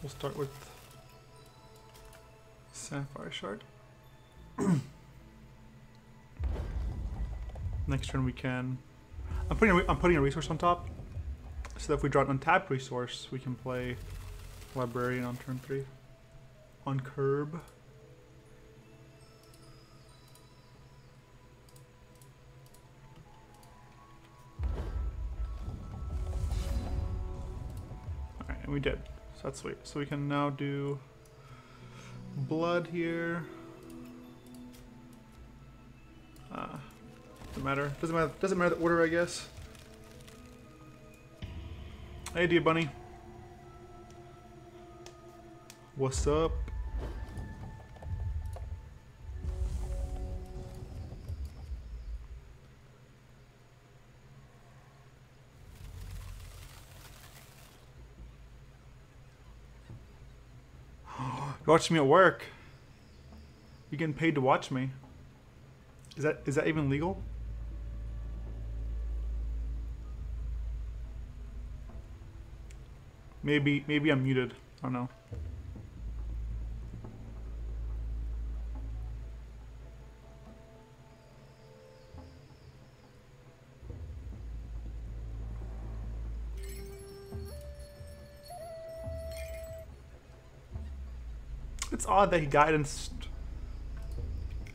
We'll start with Sapphire Shard. Next turn we can. I'm putting a resource on top, so that if we draw an untapped resource, we can play Librarian on turn 3. On curb. Alright, and we did. So that's sweet. So we can now do blood here. Doesn't matter. Doesn't matter the order, I guess. Hey, dear bunny. What's up? You watch me at work. You're getting paid to watch me. Is that even legal? Maybe I'm muted. I don't know. It's odd that he guidanced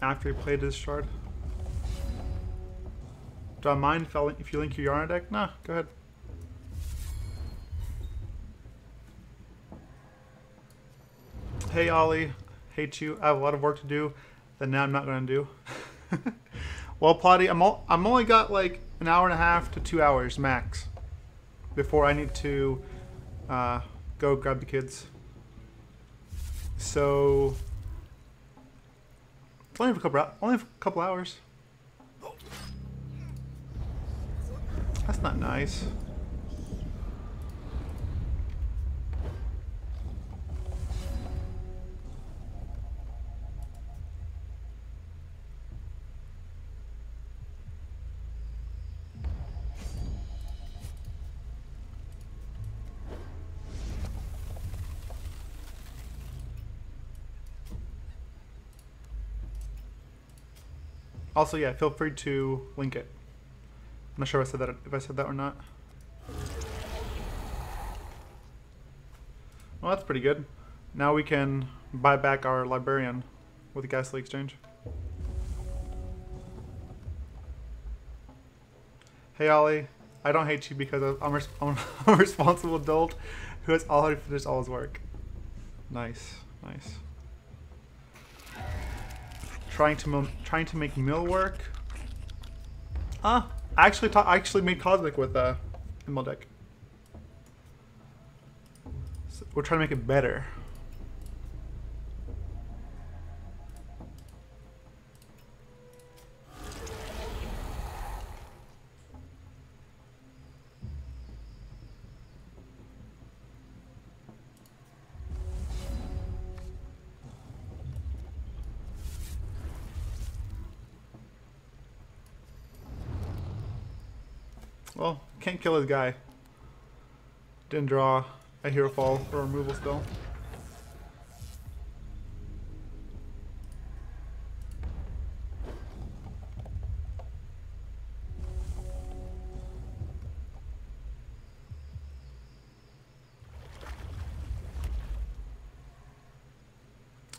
after he played his shard. Do I mind if you link your Yarna deck? Nah, go ahead. Hey Ollie, hate you. I have a lot of work to do that now I'm not going to do. Well, Plotty, I'm only got like an hour and a half to 2 hours max before I need to go grab the kids. So it's only a couple hours. That's not nice. Also, yeah, feel free to link it. I'm not sure if I said that or not. Well, that's pretty good. Now we can buy back our Librarian with the Ghastly Exchange. Hey Ollie, I don't hate you because I'm a responsible adult who has already finished all his work. Nice, nice. Trying to make mill work. I actually made Cosmic with Mill deck. So we're trying to make it better. Well, can't kill his guy. Didn't draw a hero fall or removal spell.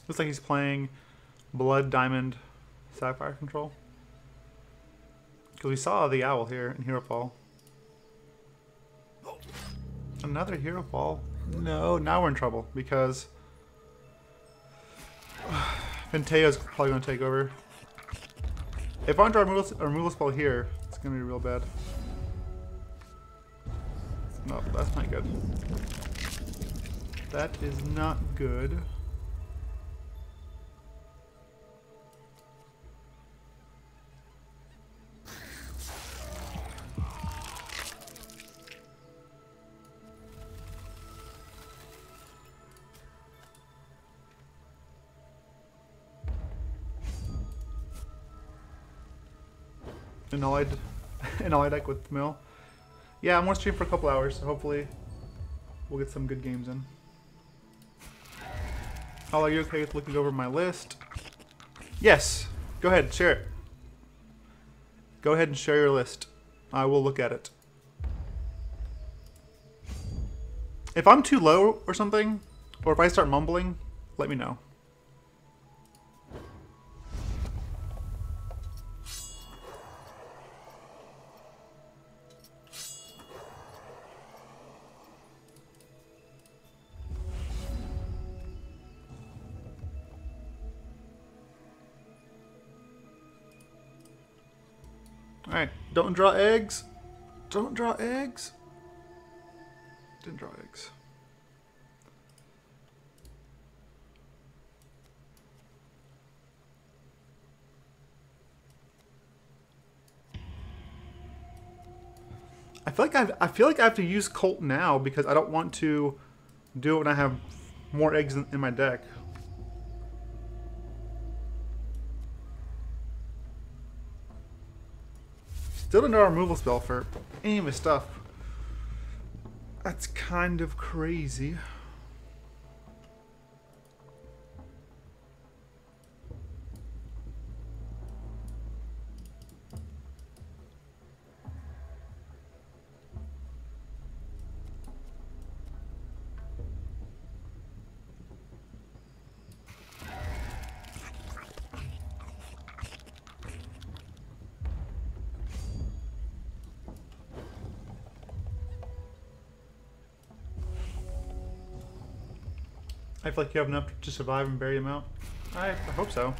Looks like he's playing Blood, Diamond, Sapphire control. Because we saw the owl here in Hero Fall. Another Hero Fall? No, now we're in trouble because Penteo's probably going to take over. If I draw a removal spell here, it's going to be real bad. No, that's not good. That is not good. An allied deck with Mill. Yeah, I'm gonna stream for a couple hours, so hopefully we'll get some good games in. Oh, are you okay with looking over my list? Yes. Go ahead, share it. Go ahead and share your list. I will look at it. If I'm too low or something, or if I start mumbling, let me know. Alright, don't draw eggs. Don't draw eggs. Didn't draw eggs. I feel like I have to use Colt now because I don't want to do it when I have more eggs in my deck. Still didn't know a removal spell for any of my stuff. That's kind of crazy. I feel like you have enough to survive and bury him out. I hope so.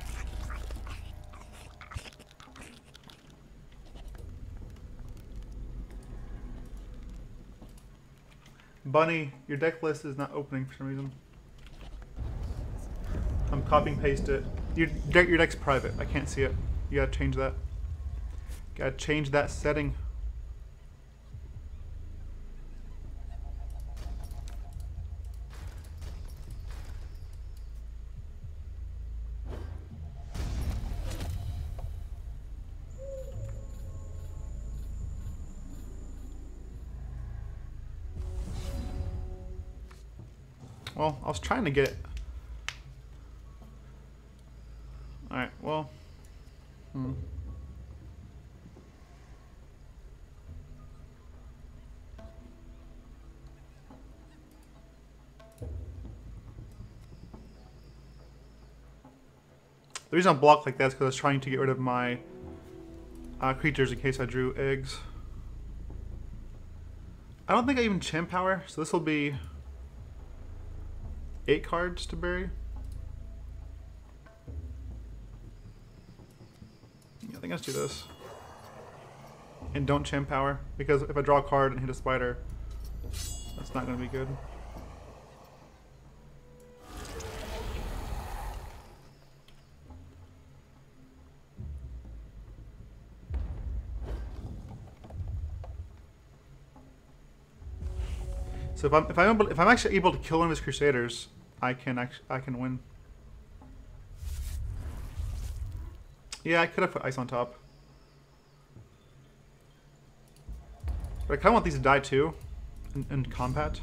Bunny, your deck list is not opening for some reason. I'm copying paste it. Your deck's private. I can't see it. You gotta change that. Gotta change that setting. Well, I was trying to get... Alright, well... The reason I blocked like that is because I was trying to get rid of my creatures in case I drew eggs. I don't think I even champ power, so this will be 8 cards to bury. Yeah, I think let's do this. And don't champ power, because if I draw a card and hit a spider, that's not going to be good. So if I'm actually able to kill one of his Crusaders, I can win. Yeah, I could have put ice on top, but I kind of want these to die too, in combat.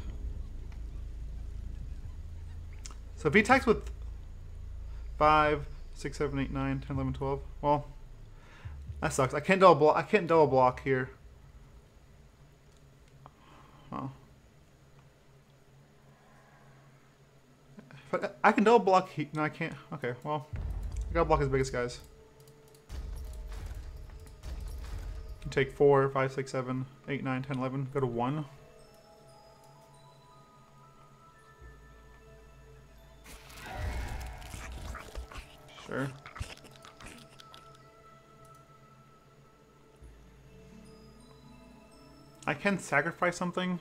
So if he attacks with 5, 6, 7, 8, 9, 10, 11, 12, well, that sucks. I can't double block. I can't double block here. Oh. But I can double block. No, I can't. Okay, well, I gotta block his biggest guys. Take 4, 5, 6, 7, 8, 9, 10, 11. Go to 1. Sure. I can sacrifice something.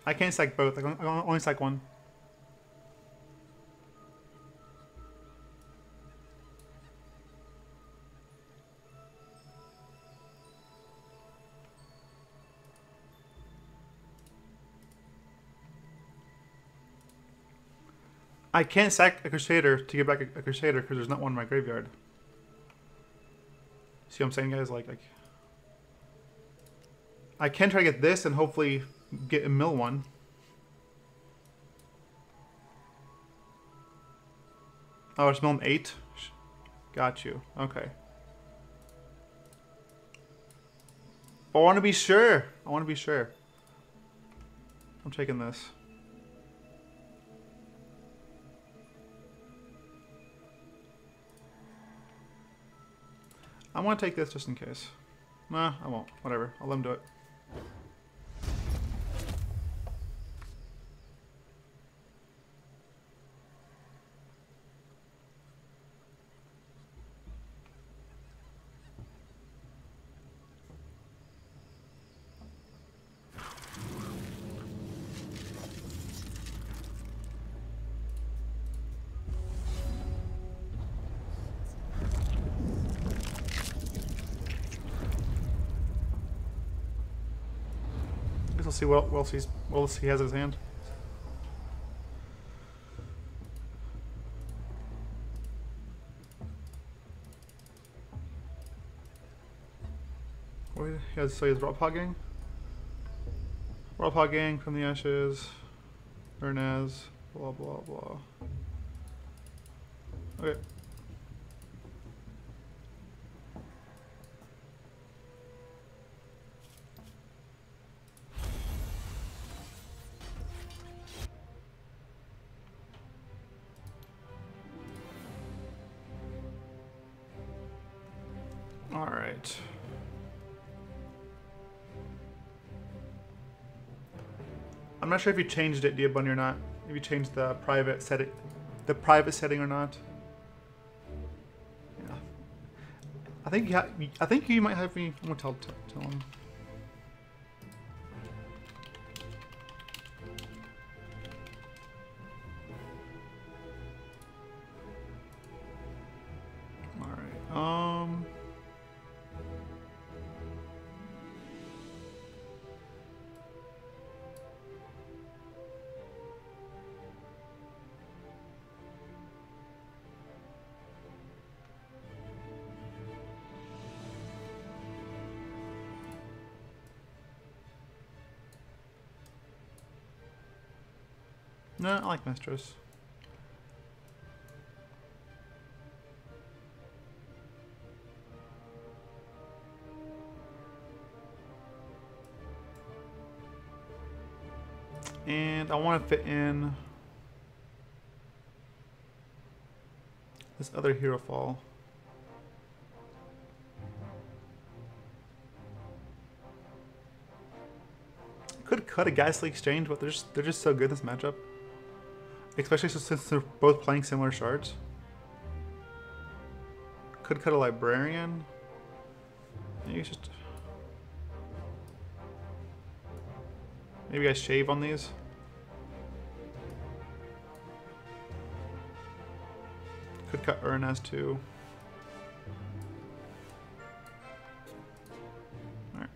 I can't sack both. I can only sack one. I can't sack a Crusader to get back a Crusader because there's not one in my graveyard. See what I'm saying, guys? Like, I can try to get this and hopefully get a mill one. Oh, it's mill 8? Got you. Okay. I want to be sure. I want to be sure. I'm taking this. I want to take this just in case. Nah, I won't. Whatever. I'll let him do it. We'll see what else he has in his hand. Wait, he has Rob Gang. Rob Gang from the ashes. Ernaz. Blah blah blah. Okay. All right. I'm not sure if you changed it, Diabunny, or not. If you changed the private setting, or not. Yeah. I think you might have me. I'm gonna tell him. All right. No, I like Mistress. And I want to fit in this other hero fall. Could cut a Ghastly Exchange, but they're just so good in this matchup. Especially since they're both playing similar shards. Could cut a Librarian. Maybe I shave on these. Could cut Ernaz too. Alright.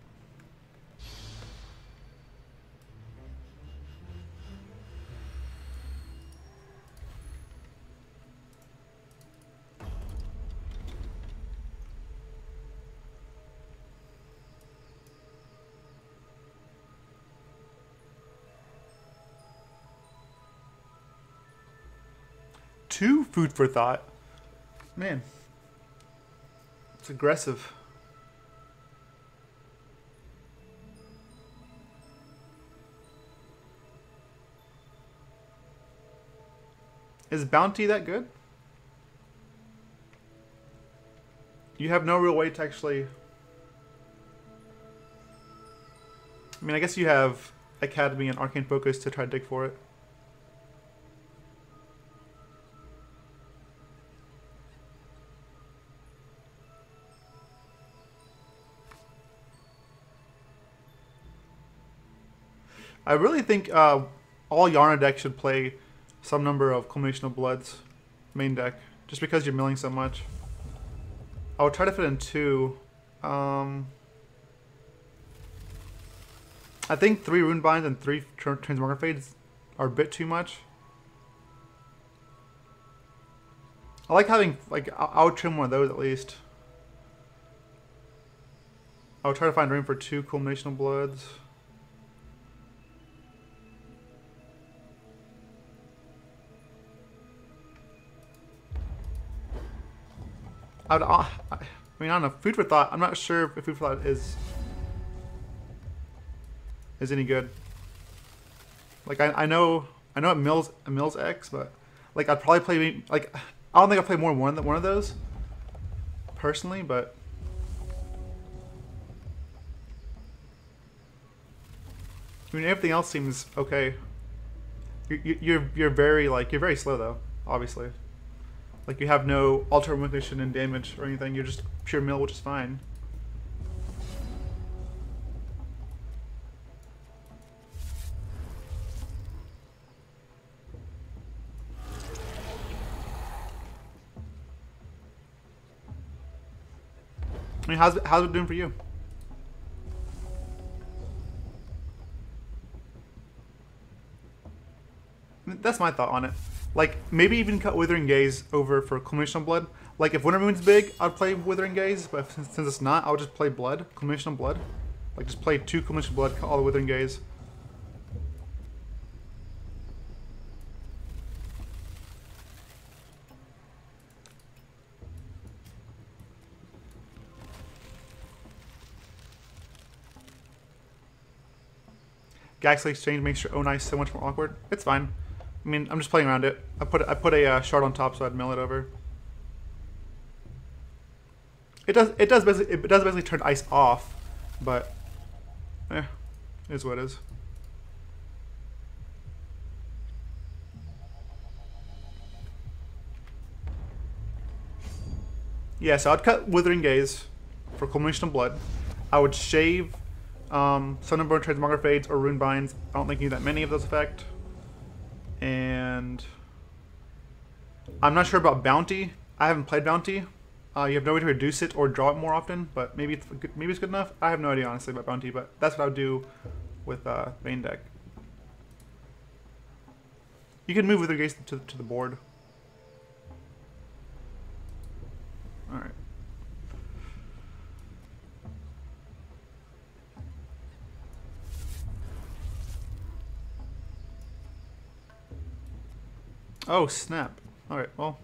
Two food for thought. Man. It's aggressive. Is Bounty that good? You have no real way to actually... I mean, I guess you have Academy and Arcane Focus to try to dig for it. I really think all Yarna decks should play some number of Culmination of Bloods main deck, just because you're milling so much. I will try to fit in 2. I think 3 Rune Binds and 3 Transmogrifieds are a bit too much. I like having, like, I'll trim one of those at least. I'll try to find room for 2 culmination of bloods. I mean, I don't know. Food for thought. I'm not sure if food for thought is any good. Like I know it mills X, but like I'd probably play like I don't think I'd play more than one of those personally, but I mean everything else seems okay. You're very slow though, obviously. Like you have no alter recognition and damage or anything. You're just pure mill, which is fine. I mean, how's it doing for you? I mean, that's my thought on it. Like, maybe even cut Withering Gaze over for Culmination of Blood. Like, if Winter Moon's big, I'd play Withering Gaze, but since it's not, I'll just play Blood, Culmination of Blood. Like, just play 2 Culmination of Blood, cut all the Withering Gaze. Galaxy Exchange makes your own ice so much more awkward. It's fine. I mean, I'm just playing around it. I put a shard on top so I'd mill it over. It does basically turn ice off, but it is what it is. Yeah, so I'd cut Withering Gaze for Culmination of Blood. I would shave Sunburn, Transmogrified Fades, or Rune Binds. I don't think you need that many of those effect. And I'm not sure about Bounty. I haven't played Bounty. You have no way to reduce it or draw it more often, but maybe it's good enough. I have no idea honestly about Bounty, but that's what I would do with main deck. You can move Withering Gaze to the board. All right. Oh, snap. Alright, well.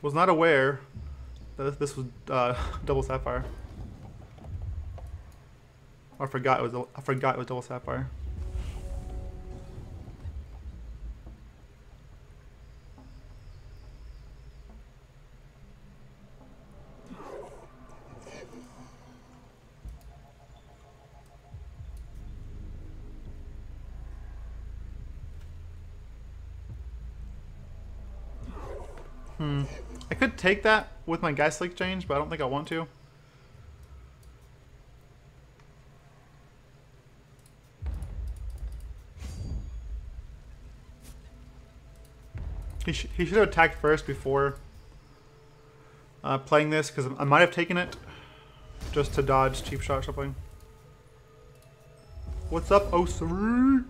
Was not aware that this was double sapphire. I forgot it was double sapphire. I could take that with my Geistly Exchange, but I don't think I want to. He should have attacked first before playing this, because I might have taken it just to dodge cheap shot or something. What's up, O3?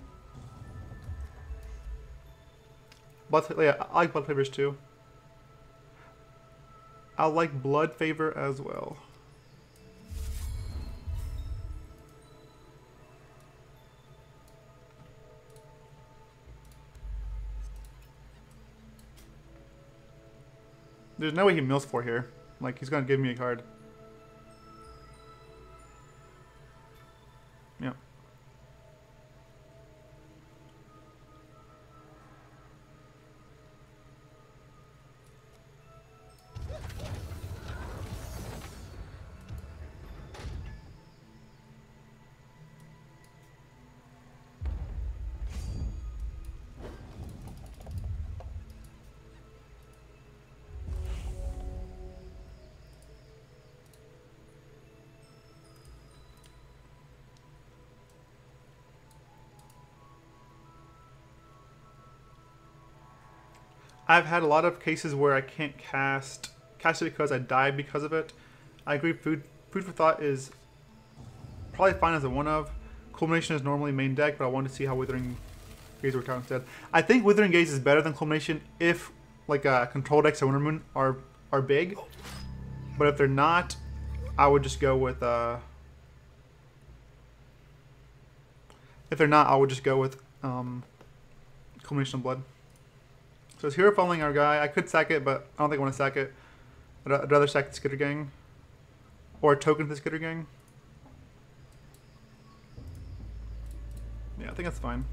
Yeah, I like Blood Favors too. I like Blood Favor as well. There's no way he mills for here. Like, he's gonna give me a card. Yep. I've had a lot of cases where I can't cast it because I died because of it, I agree. Food for thought is probably fine as a one of. Culmination is normally main deck, but I wanted to see how Withering Gaze worked out instead. I think Withering Gaze is better than Culmination if like control decks or Winter Moon are big, but if they're not, I would just go with if they're not, I would just go with Culmination of Blood. So it's hero following our guy. I could sack it, but I don't think I want to sack it. I'd rather sack the Skitter Gang or a token to the Skitter Gang. Yeah, I think that's fine.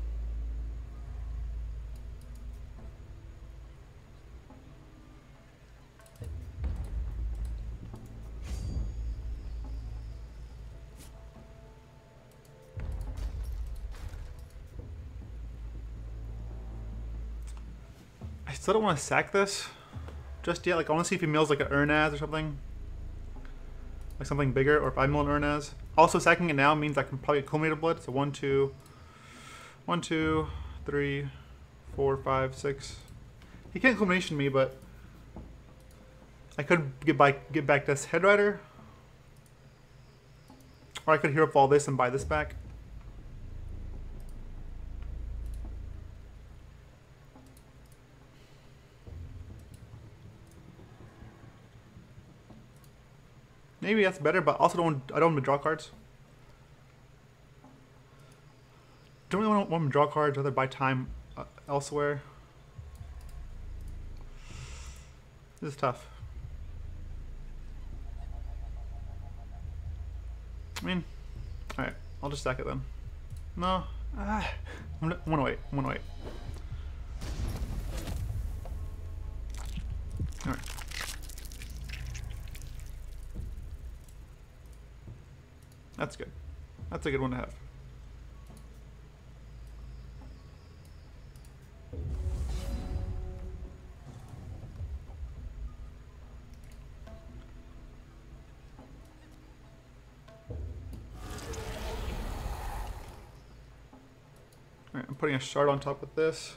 I still don't want to sack this just yet. Like, I want to see if he mills like an Urnaz or something. Like something bigger, or if I mill an Urnaz. Also, sacking it now means I can probably accumulate a blood. So 1, 2, 3, 4, 5, 6. He can't culmination me, but I could get back this Head Rider. Or I could hero fall this and buy this back. Maybe that's better, but also I don't want to draw cards. Don't really want to draw cards, rather buy time elsewhere. This is tough. I mean, alright, I'll just stack it then. No, I'm gonna wait. Alright. That's good. That's a good one to have. Alright, I'm putting a shard on top of this.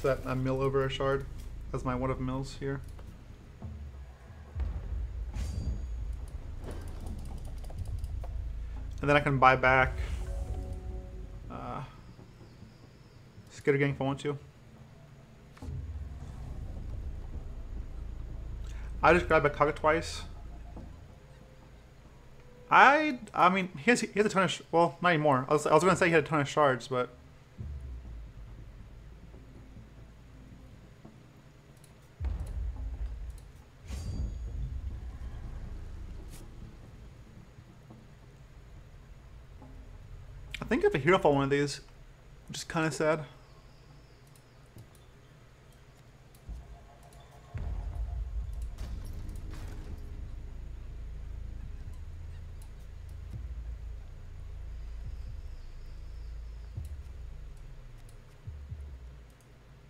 So that I mill over a shard as my one of mills here. And then I can buy back Skitter Gang if I want to. I just grabbed a Cockatrice. I mean, he has a ton of, well, not anymore. I was going to say he had a ton of shards, but I think if a hero fall one of these, which is kind of sad.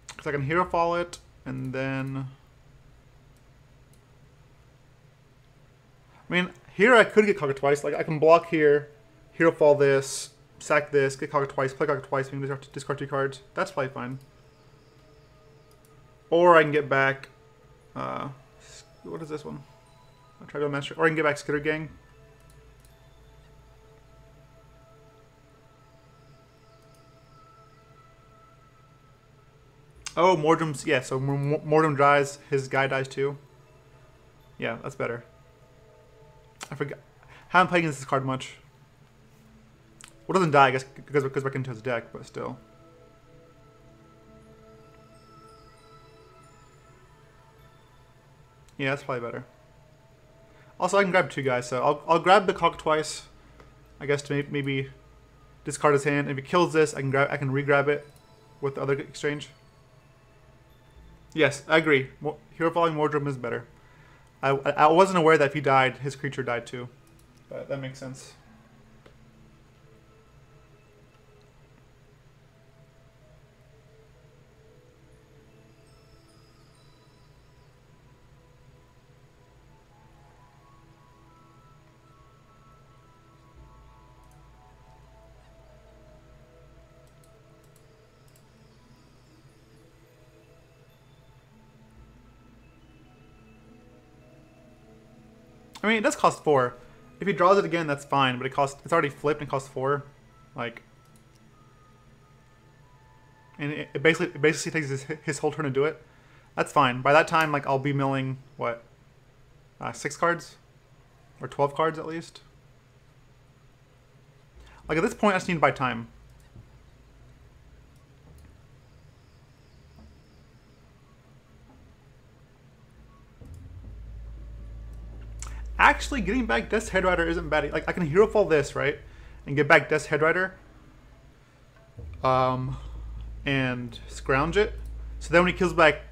Because I can hero fall it, and then I mean, here I could get Cockatrice. Like, I can block here, hero fall this, sack this, get Cockatrice, play Cockatrice, we can discard 2 cards. That's probably fine. Or I can get back, what is this one? I'll try to go master. Or I can get back Skitter Gang. Oh, Mordrum's, yeah, so Mordrum dies, his guy dies too. Yeah, that's better. I forgot. Haven't played against this card much. Well, it doesn't die, I guess, because it goes back into his deck, but still. Yeah, that's probably better. Also, I can grab 2 guys, so I'll grab the Cockatrice, I guess, to maybe discard his hand. If he kills this, I can re-grab it with the other exchange. Yes, I agree. Hero Falling Mordrum is better. I wasn't aware that if he died, his creature died too. But that makes sense. I mean, it does cost 4. If he draws it again, that's fine, but it's already flipped and costs 4. Like, and it basically takes his whole turn to do it. That's fine. By that time, like, I'll be milling, what, 6 cards? Or 12 cards at least? Like, at this point, I just need to buy time. Actually, getting back Death's Headrider isn't bad. Like, I can Hero Fall this, right? And get back Death's Headrider. And scrounge it. So then when he kills back...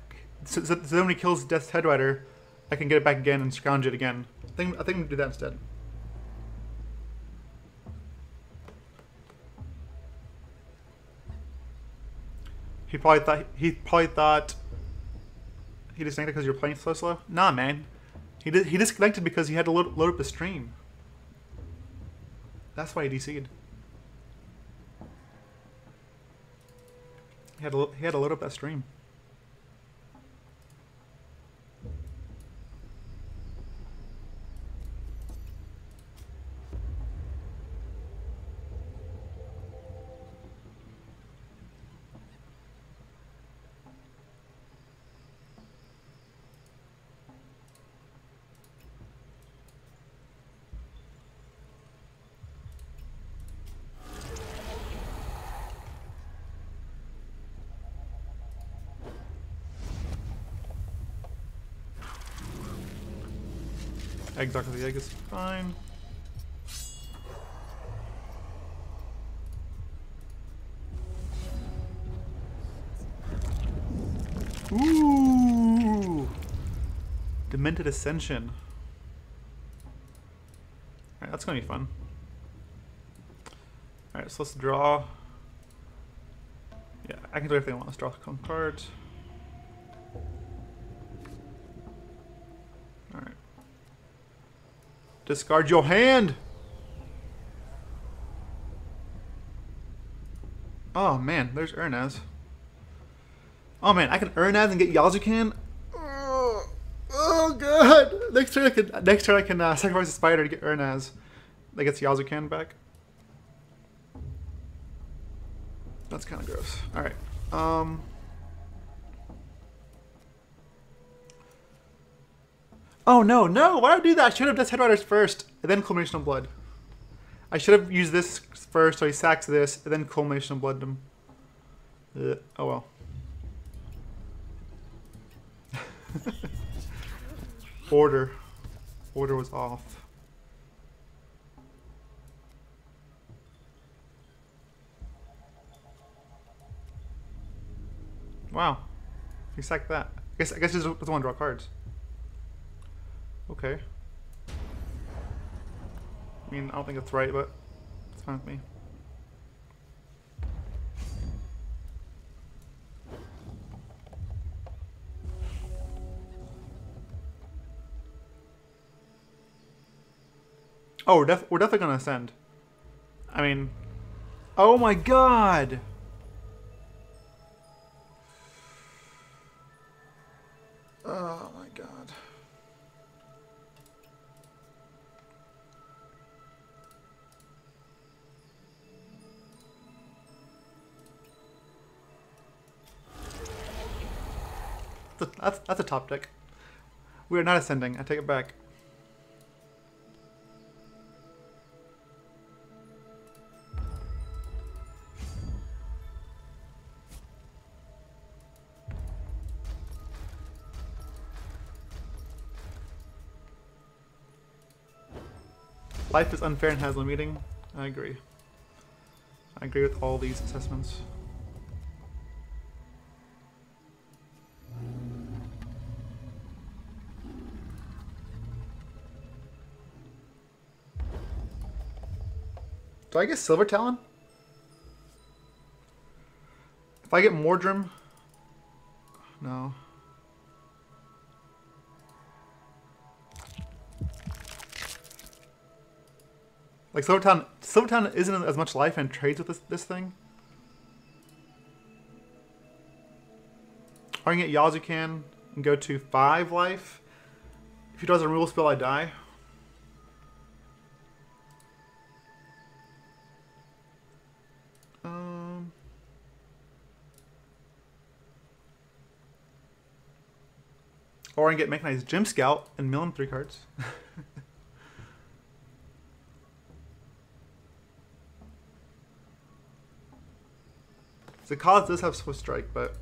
So then when he kills Death's Headrider, I can get it back again and scrounge it again. I think I'm going to do that instead. He probably thought he disconnected because you're playing so slow. Nah, man. He disconnected because he had to load up the stream. That's why he DC'd. He had to load up that stream. Egg Doctor the Egg is fine. Ooh! Demented Ascension. Alright, that's gonna be fun. Alright, so let's draw. Yeah, I can do everything I want. Let's draw some cards. Alright. Discard your hand! Oh man, there's Urnaz. Oh man, I can Urnaz and get Yazukan? Oh god! Next turn I can sacrifice a spider to get Urnaz. That gets Yazukan back. That's kind of gross. Alright. Oh no, no! Why did I do that? I should have Death's Headriders first, and then Culmination of Blood. I should have used this first, so he sacks this, and then Culmination of Blood him. Oh well. Order was off. Wow. He sacked that. I guess he doesn't want to draw cards. Okay. I mean, I don't think that's right, but it's fine with me. Oh, we're definitely gonna ascend. I mean, oh my god! Oh my god. That's a top deck. We are not ascending. I take it back. Life is unfair and has no meaning. I agree. I agree with all these assessments. Do I get Silver Talon? If I get Mordrim? No. Like Silver Talon isn't as much life and trades with this thing. Or I can get Yazukan and go to 5 life. If he does a removal spell, I die. Or I can get Mechanized Gym Scout and mill him 3 cards. The Cause does have Swift Strike, but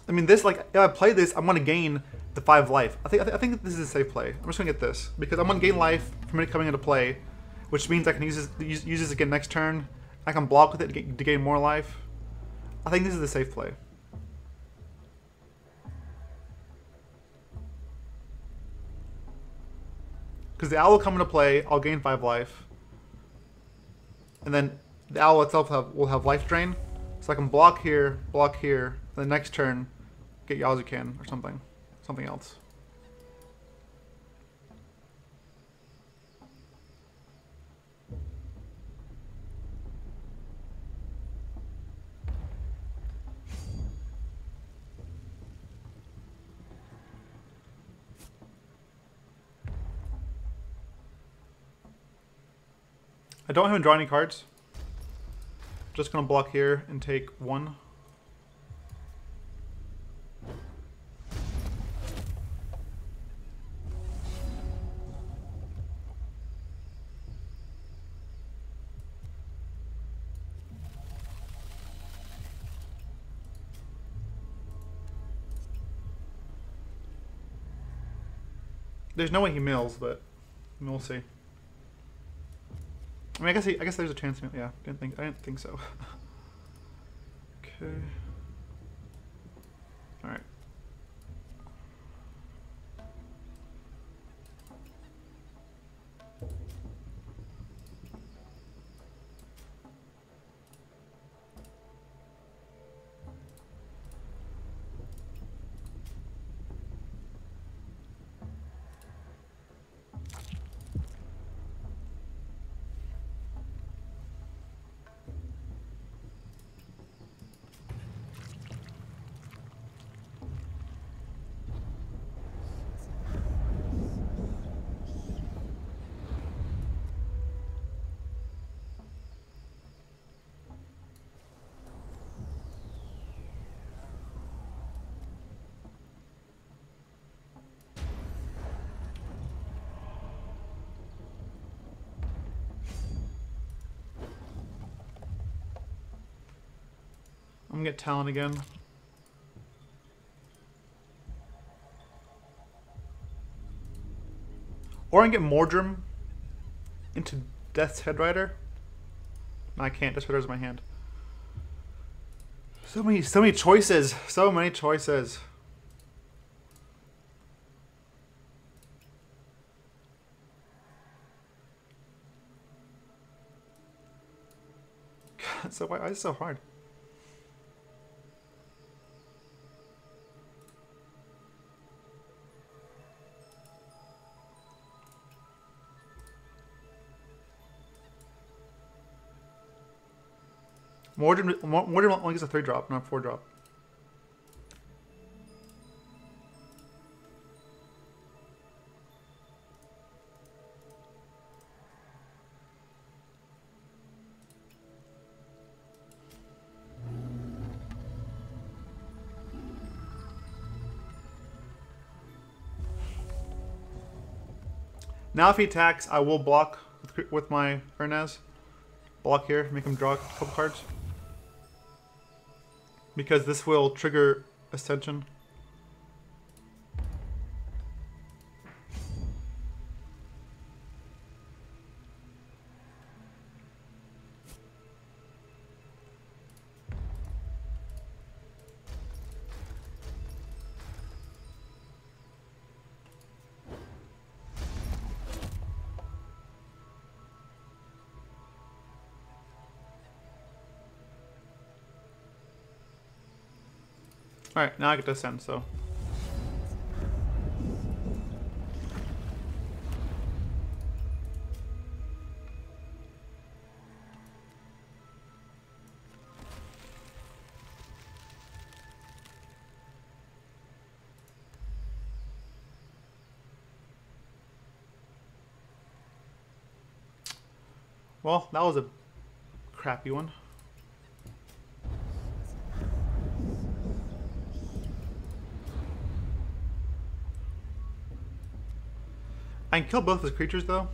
I mean, this, like, if I play this, I'm gonna gain the 5 life. I think this is a safe play. I'm just gonna get this because I'm gonna gain life from it coming into play, which means I can use this again next turn. I can block with it to gain more life. I think this is a safe play. Because the owl will come into play, I'll gain 5 life. And then the owl itself will have life drain. So I can block here, and the next turn, get Yazukan or something. Something else. I don't have him draw any cards. Just gonna block here and take 1. There's no way he mills, but we'll see. I mean, I guess there's a chance. Yeah, I didn't think so. Okay. All right. I'm gonna get Talon again. Or I can get Mordrim into Death's Headrider. No, I can't. Death's Headrider's in my hand. So many choices. So many choices. God, so why is it so hard? Mordrim only gets a 3-drop, not a 4-drop. Now if he attacks, I will block with my Ernaz. Block here, make him draw a couple cards. Because this will trigger Ascension. Alright, now I get to ascend, so. Well, that was a crappy one. I can kill both his creatures though.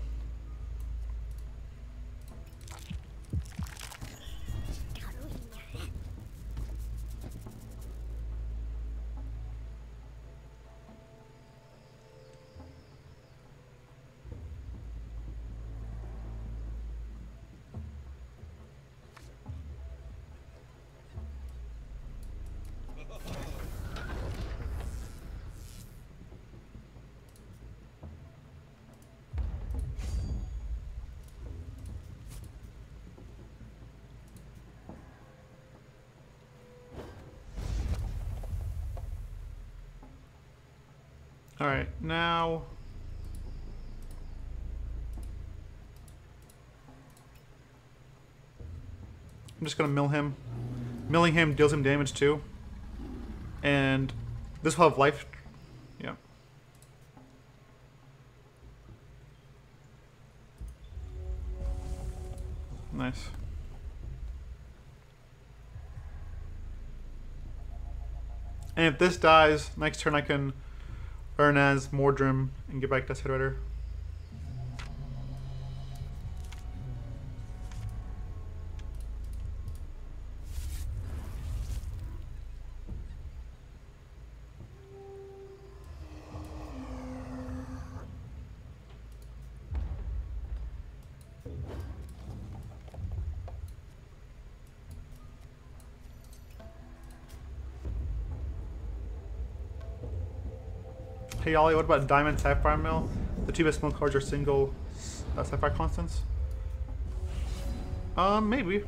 Alright, now... I'm just gonna mill him. Milling him deals him damage too. And this will have life. Yeah. Nice. And if this dies, next turn I can earn as Mordrim and get back to Hit Rider. Hey Ollie, what about Diamond Sapphire Mill? The two best mill cards are single Sapphire constants. Maybe.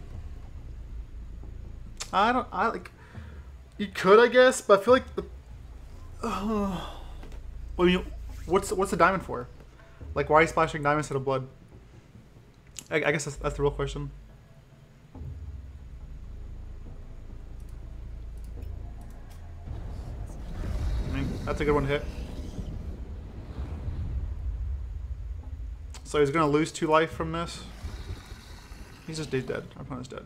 I like. You could, I guess, but I feel like the. I mean, what's the diamond for? Like, why are you splashing diamond instead of blood? I guess that's the real question. I mean, that's a good one to hit. So he's gonna lose 2 life from this. He's dead. Our opponent's dead.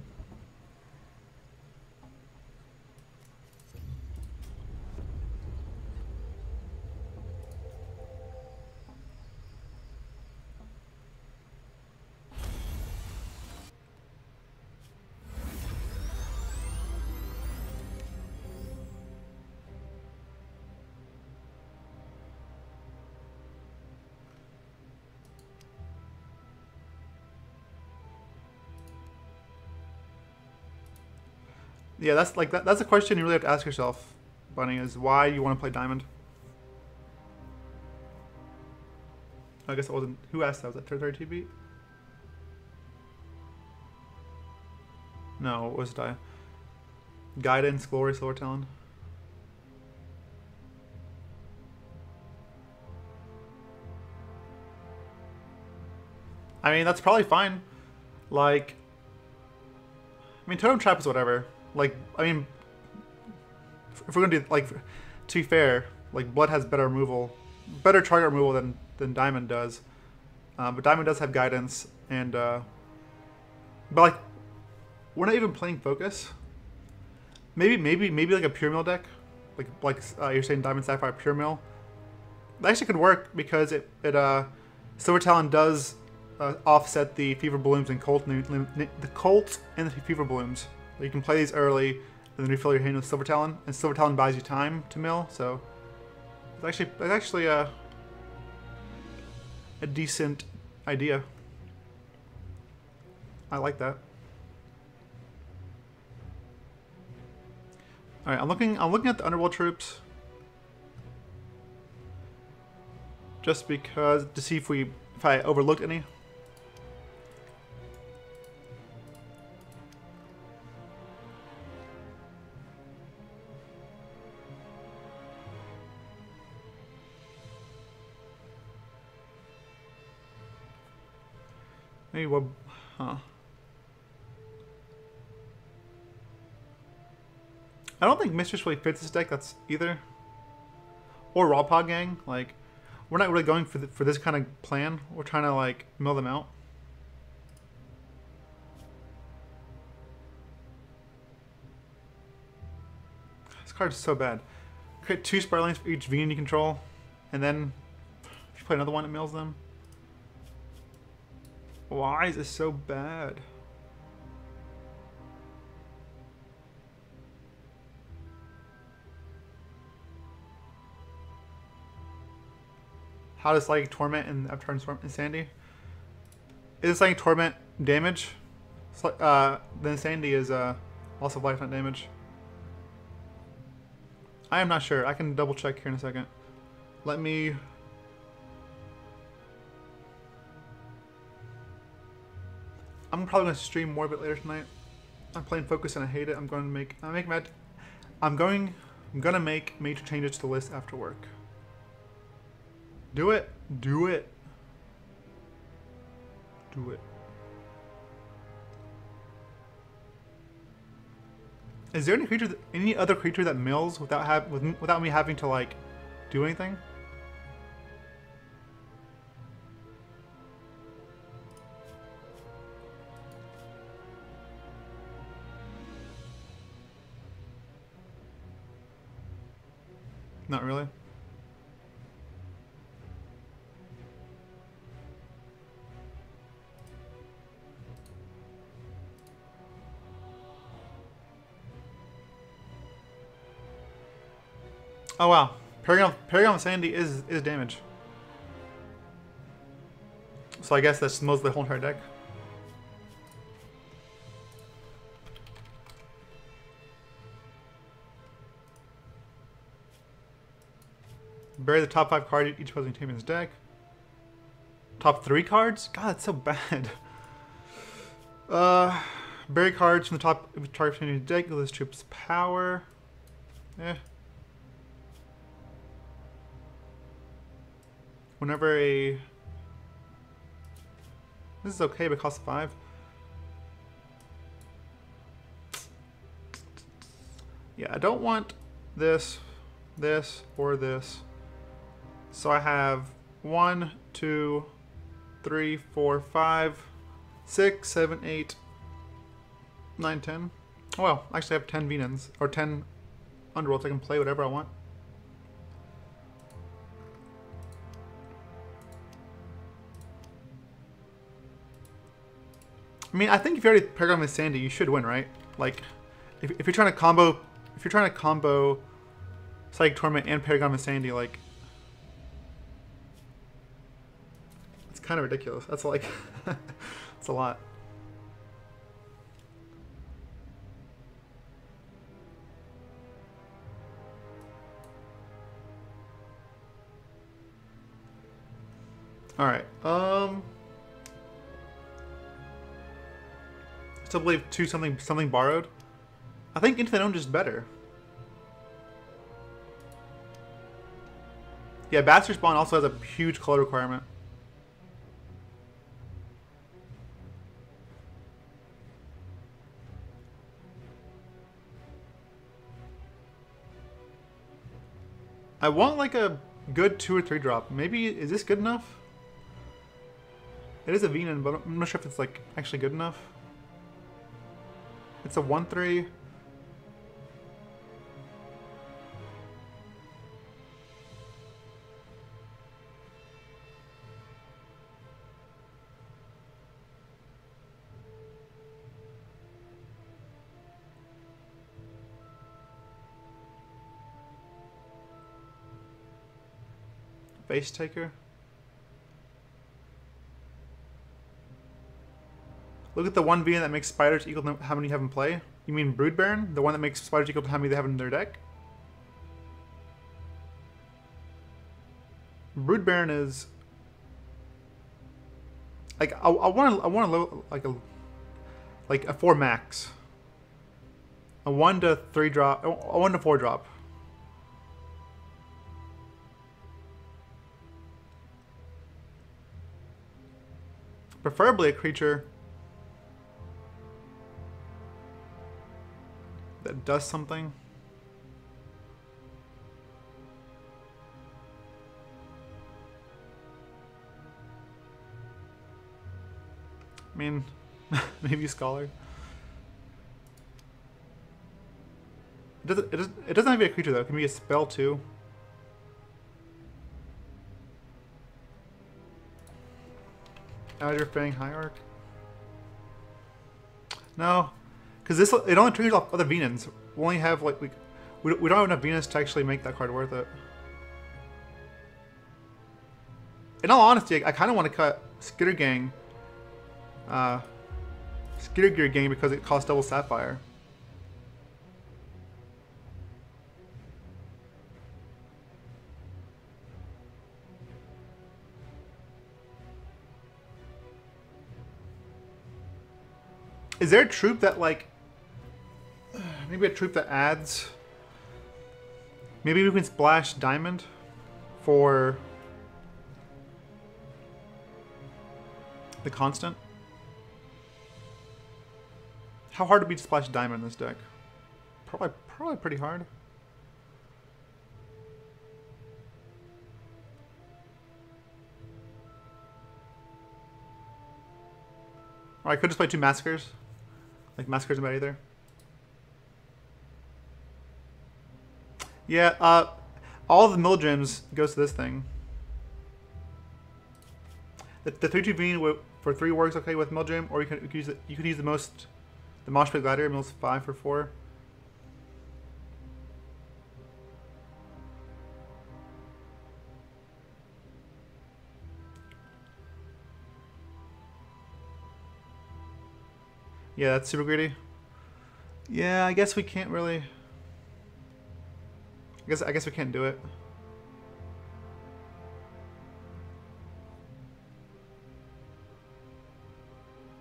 Yeah, that's like that's a question you really have to ask yourself, Bunny, is why you want to play Diamond. I guess it wasn't. Who asked that? Was that Territory TB? No, it was Die. Guidance, Glory, Silver Talon. I mean, that's probably fine. Like, I mean, Totem Trap is whatever. Like, I mean, if we're gonna do, like, to be fair, like, Blood has better removal, better target removal than Diamond does. But Diamond does have guidance, and, but, like, we're not even playing Focus. Maybe like a Pure Mill deck, like you're saying Diamond Sapphire Pure Mill. That actually could work because it Silver Talon does offset the Fever Blooms and Colt, the Colt and the Fever Blooms. You can play these early, and then refill your hand with Silver Talon, and Silver Talon buys you time to mill. So it's actually a decent idea. I like that. All right, I'm looking at the Underworld troops, just because to see if I overlooked any. Maybe what? Huh. I don't think Mistress really fits this deck. That's either. Or Raw Pod Gang. Like, we're not really going for this kind of plan. We're trying to like mill them out. This card is so bad. Create 2 Spiralings for each Vegan you control, and then you play another one that mills them? Why is this so bad? How does like Torment and Upturn Storm Insanity? Is it like Torment damage? The Insanity is loss of life, not damage. I am not sure. I can double check here in a second. Let me. I'm probably gonna stream more of it later tonight. I'm playing Focus and I hate it. I'm gonna make major changes to the list after work. Do it. Do it. Do it. Is there any other creature that mills without me having to like do anything? Not really. Oh wow, Paragon of Sandy is damage. So I guess that's mostly the whole entire deck. Bury the top 5 cards each opposing team in his deck. Top 3 cards? God, that's so bad. Bury cards from the top of the target in his deck. Give this troops power. Eh. Whenever a... This is okay, but it costs 5. Yeah, I don't want this, or this. So I have 1, 2, 3, 4, 5, 6, 7, 8, 9, 10. Oh well, actually I have 10 Venons, or 10 Underworlds. I can play whatever I want. I mean, I think if you already Paragon with Sandy, you should win, right? Like, if you're trying to combo Psychic Torment and Paragon with Sandy, like, it's kind of ridiculous. That's like, it's a lot. All right. Still believe 2 something borrowed. I think Into the Unknown is better. Yeah, Bastard Spawn also has a huge color requirement. I want like a good 2 or 3 drop. Maybe, is this good enough? It is a Venom, but I'm not sure if it's like actually good enough. It's a 1/3. Base Taker. Look at the 1 Venom that makes spiders equal to how many you have in play. You mean Brood Baron? The one that makes spiders equal to how many they have in their deck? Brood Baron is like I want to like a 4 max. A 1 to 3 drop, a 1 to 4 drop. Preferably a creature that does something. I mean, maybe Scholar. It doesn't have to be a creature though. It can be a spell too. Azure Fang Hierarch. No, because this it only triggers off other Venons. We only have like we don't have enough Venus to actually make that card worth it. In all honesty, I kind of want to cut Skitter Gang, Skitter Gear Gang because it costs double Sapphire. Is there a troop that like, maybe a troop that adds, maybe we can splash Diamond for the constant? How hard to beat splash Diamond in this deck? Probably pretty hard. Or I could just play 2 Massacres. Like, Massacre's about either. Yeah, all the mill gems goes to this thing. The 3-2 Bean for 3 works okay with mill gem, or you could use the Mosh Pit Gladiator mills 5 for 4. Yeah, that's super greedy. Yeah, I guess we can't really. I guess we can't do it.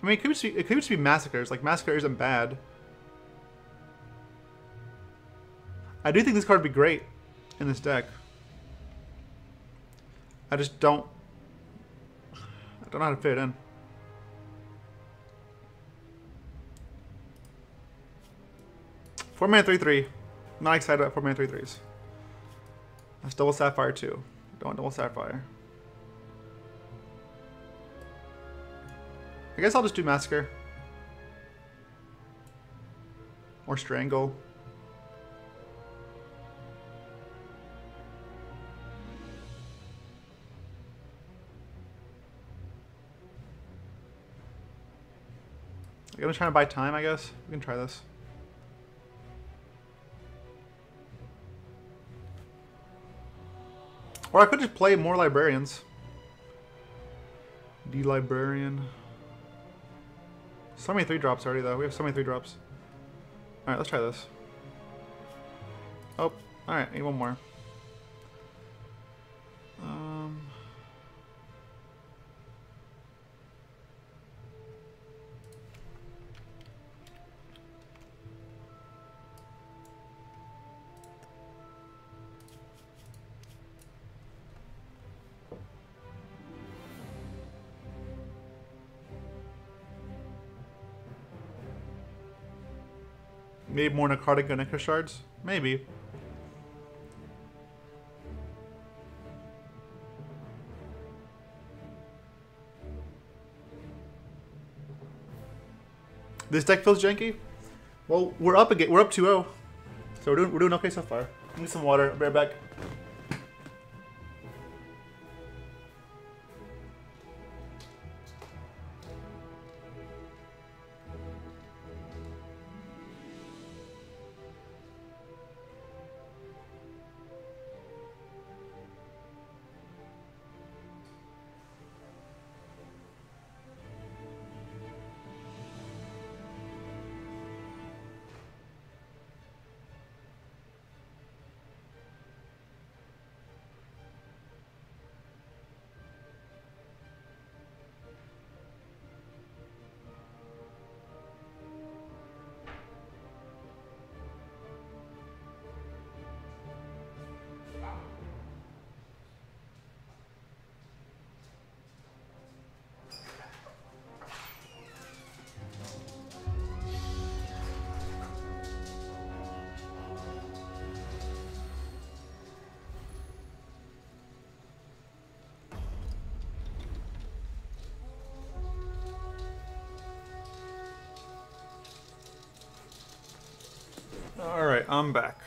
I mean, it could just be Massacres. Like, Massacre isn't bad. I do think this card would be great in this deck. I just don't. I don't know how to fit it in. Four mana 3/3. Not excited about 4 mana 3/3s. That's double Sapphire too. Don't want double Sapphire. I guess I'll just do Massacre. Or Strangle. I'm gonna try to buy time, I guess. We can try this. Or I could just play more Librarians. D-Librarian. So many 3-drops already, though. We have so many 3-drops. Alright, let's try this. Oh, alright, I need one more. Maybe more Necrotic and Necro Shards? Maybe. This deck feels janky? Well, we're up again. We're up 2-0. So we're doing okay so far. Need some water. I'll be right back. Alright, I'm back.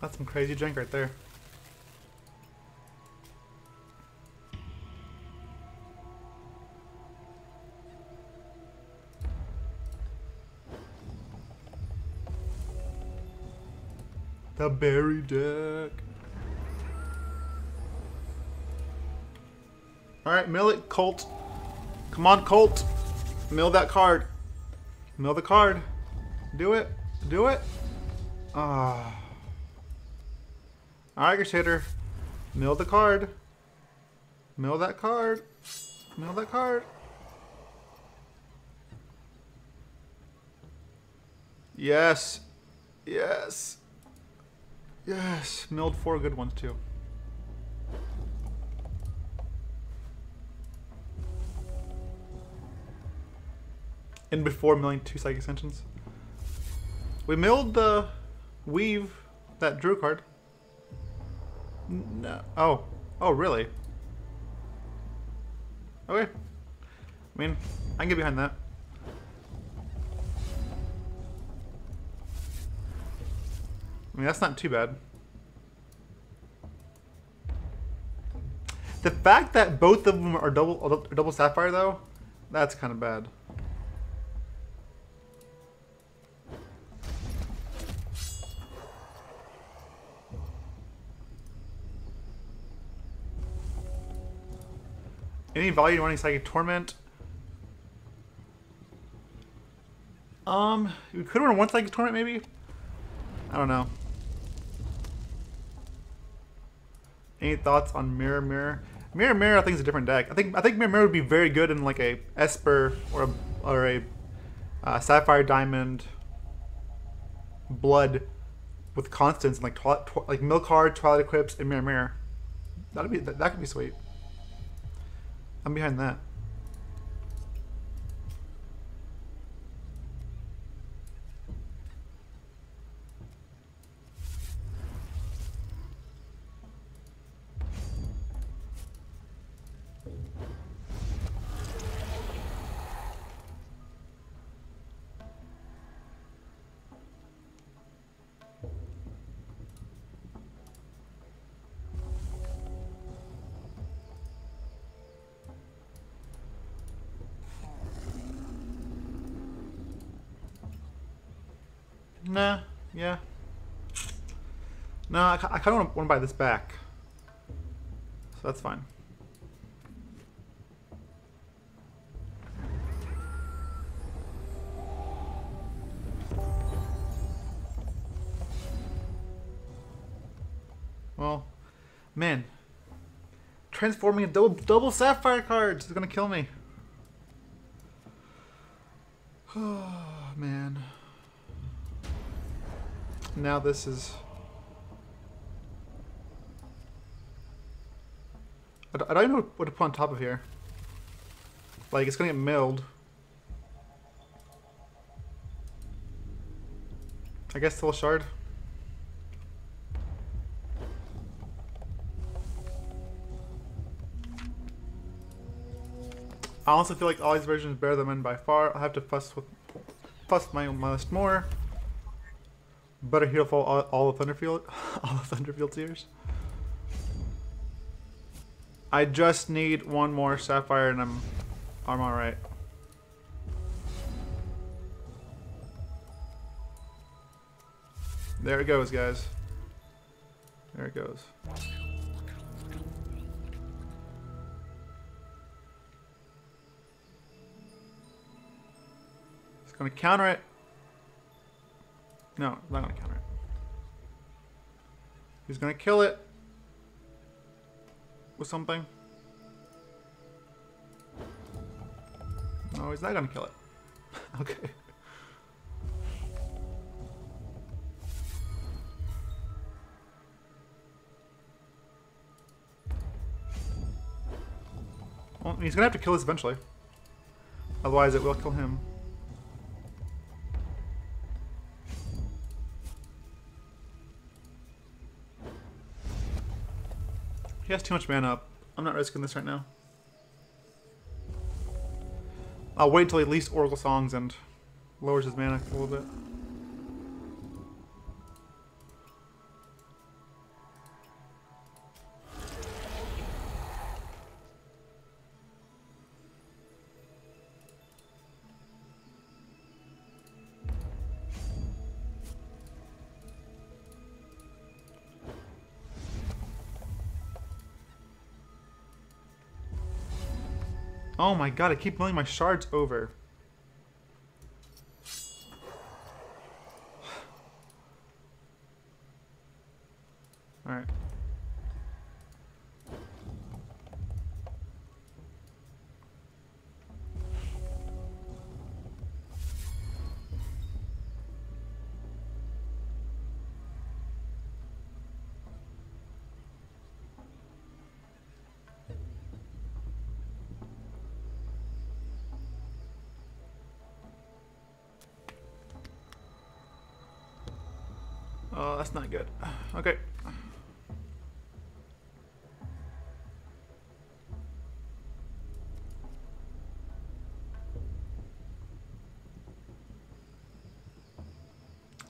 That's some crazy drink right there. The berry deck. Alright, mill it, Colt. Come on, Colt. Mill that card. Mill the card. Do it. Do it. Ah. Alright, Crusader. Mill the card. Mill that card. Mill that card. Yes. Yes. Yes. Milled 4 good ones, too. And before milling 2 psychic extensions. We milled the weave, that drew card. No. Oh. Oh, really? Okay. I mean, I can get behind that. I mean, that's not too bad. The fact that both of them are double sapphire, though, that's kind of bad. Any value running Psychic Torment? We could run one Psychic Torment, maybe? I don't know. Any thoughts on Mirror Mirror? Mirror Mirror, I think, is a different deck. I think Mirror Mirror would be very good in like a Esper or a Sapphire Diamond Blood with constants and like Mill Card, Twilight Eclipse, and Mirror Mirror. That could be sweet. I'm behind that. Nah, yeah. No, I kind of want to buy this back. So that's fine. Well, man. Transforming a double sapphire cards is going to kill me. Oh, man. Now this is... I don't even know what to put on top of here. Like, it's gonna get milled. I guess Soul Shard. I honestly feel like all these versions bear them in by far. I'll have to fuss my list more. Better heal for all the Thunderfield, all the Thunderfield tiers. I just need one more Sapphire and I'm alright. There it goes, guys. There it goes. It's gonna counter it. No, I'm not gonna counter it. He's gonna kill it with something. No, he's not gonna kill it. Okay. Well, he's gonna have to kill this eventually. Otherwise, it will kill him. He has too much mana up. I'm not risking this right now. I'll wait until he at least Oracle Songs and lowers his mana a little bit. Oh my god, I keep milling my shards over. Alright. Oh, that's not good. Okay.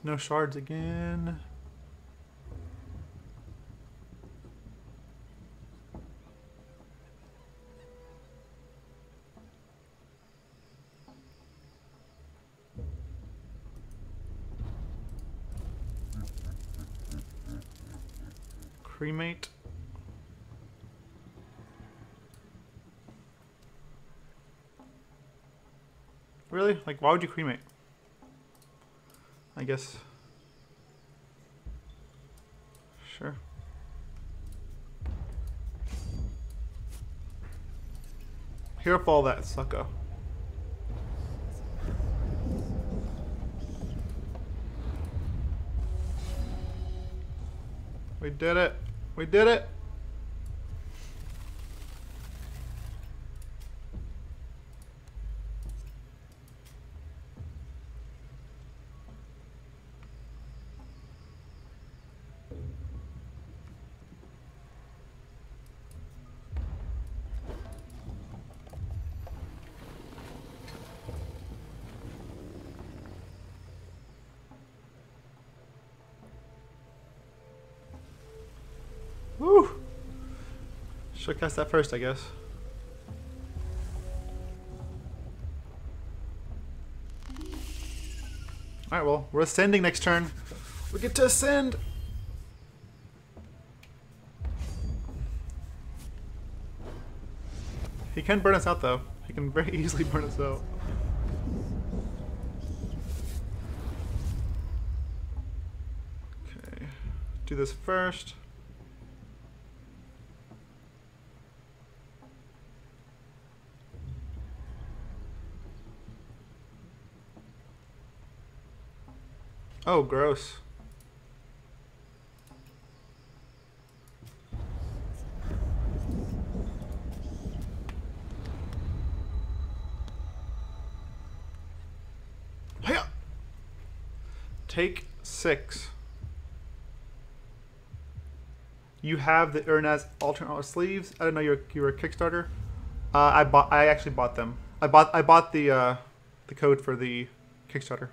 No shards again. Cremate. Really? Like, why would you cremate? I guess. Sure. Here for all that, sucker. We did it. We did it. Woo! Should cast that first, I guess. Alright, well, we're ascending next turn. We get to ascend! He can burn us out, though. He can very easily burn us out. Okay. Do this first. Oh, gross. Hiya! Take 6. You have the Yarna's alternate sleeves. I didn't know you were a Kickstarter. I actually bought them. I bought the code for the Kickstarter.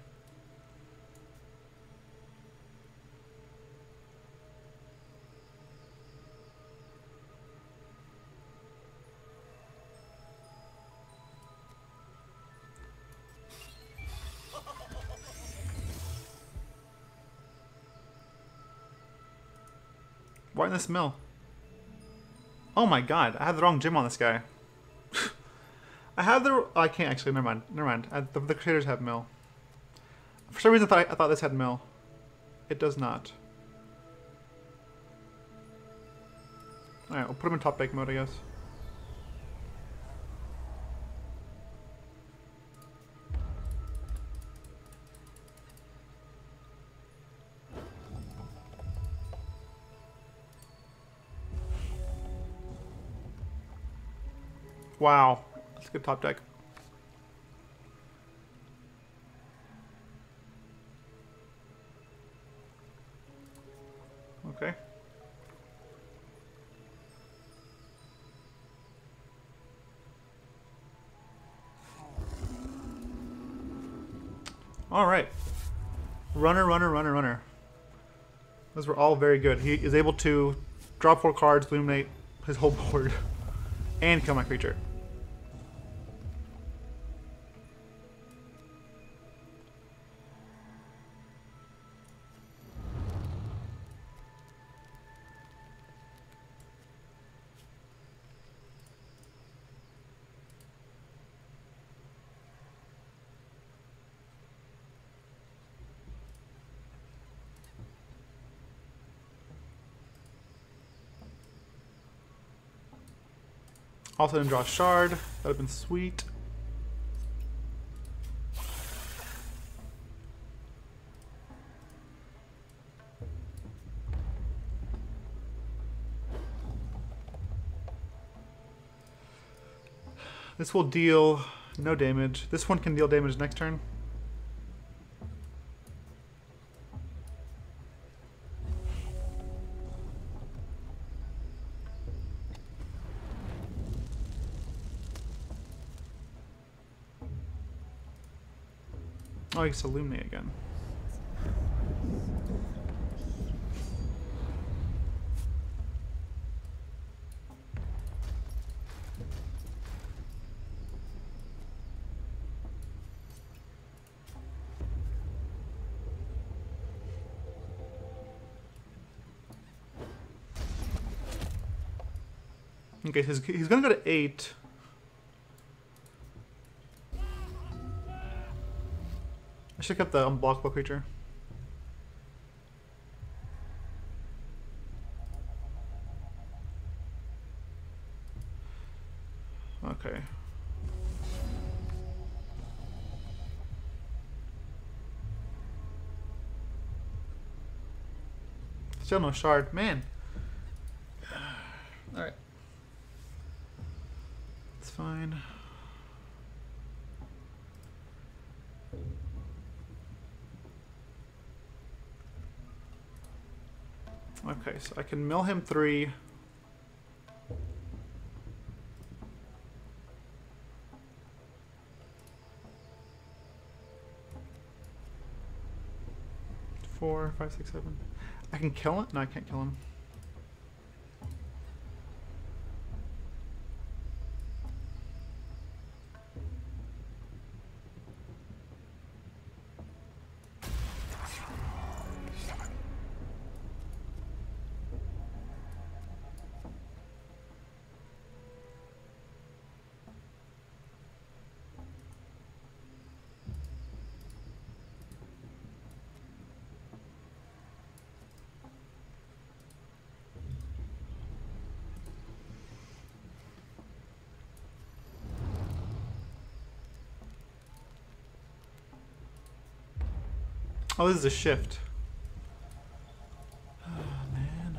Why in this mill? Oh my god, I had the wrong gym on this guy. I have the... Oh, I can't actually, never mind. Never mind. The Crusaders have mill. For some reason I thought this had mill. It does not. Alright, we'll put him in top deck mode, I guess. Wow. That's a good top deck. Okay. Alright. Runner, runner, runner, runner. Those were all very good. He is able to drop 4 cards, illuminate his whole board, and kill my creature. Also didn't draw a shard. That'd have been sweet. This will deal no damage. This one can deal damage next turn. Oh, he gets to illuminate again. Okay, so he's gonna go to 8. I should have kept the unblockable creature. Okay. Still no shard. Man. Alright. It's fine. Okay, so I can mill him 3. Four, 5, 6, 7. I can kill him? No, I can't kill him. Oh, this is a shift. Oh, man.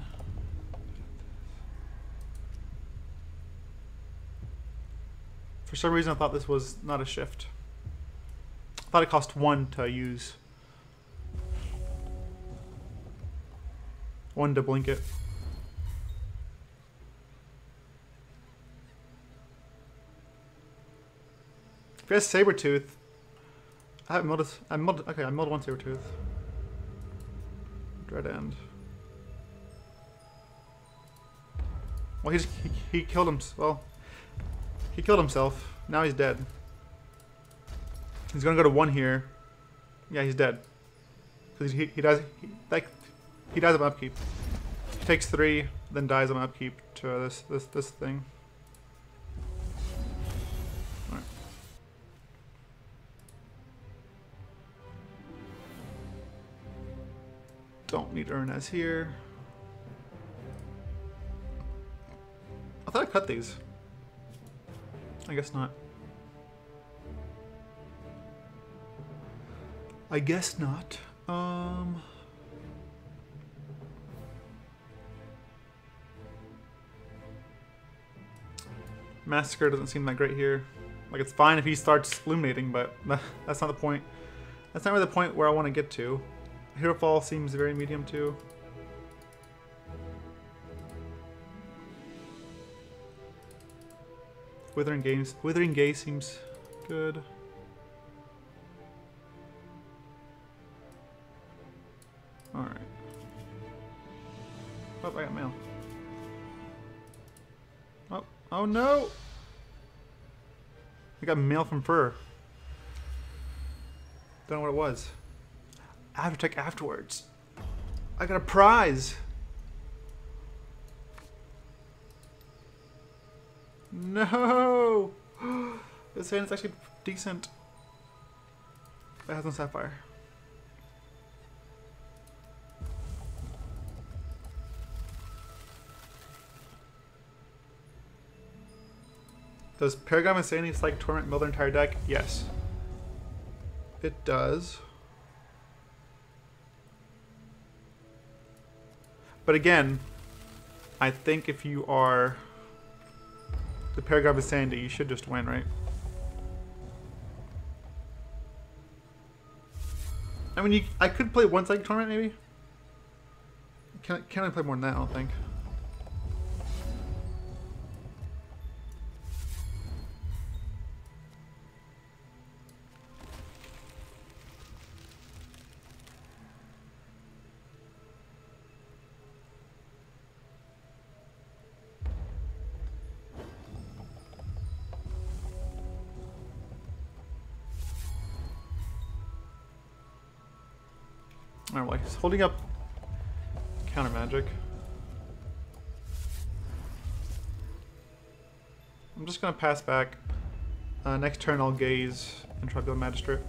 For some reason, I thought this was not a shift. I thought it cost 1 to use. 1 to blink it. If he has Sabertooth, I haven't milled. Okay, I milled 1 Sabertooth. Dread End. Well, he killed himself. Well, he killed himself. Now he's dead. He's gonna go to 1 here. Yeah, he's dead. Because he dies. He dies of upkeep. He takes 3, then dies on upkeep to this thing. Don't need Urnez here. I thought I cut these. I guess not. I guess not. Massacre doesn't seem that great here. Like, it's fine if he starts illuminating, but that's not the point. That's not really the point where I want to get to. Hero Fall seems very medium too. Withering Gaze seems good. Alright. Oh, I got mail. Oh no! I got mail from Fur. Don't know what it was. I have to check afterwards. I got a prize! No! This hand is actually decent. It has no sapphire. Does Paragon of Insanity like Torment mill their entire deck? Yes. It does. But again, I think if you are the Paragon of Insanity, you should just win, right? I mean, I could play one Psychic Torment, maybe? Can't only play more than that, I don't think. Alright, well, he's holding up counter magic. I'm just gonna pass back. Next turn I'll gaze and try to build Magistrate.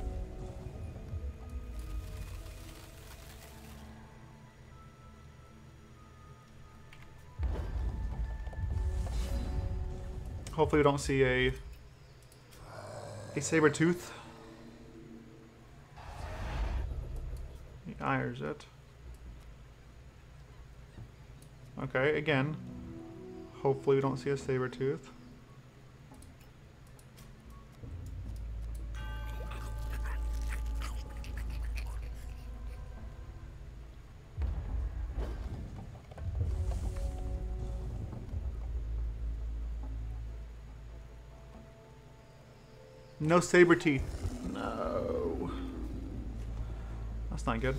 Hopefully we don't see a Sabertooth. He irons it. Okay, again. Hopefully we don't see a Sabertooth. No Saberteeth. No. That's not good.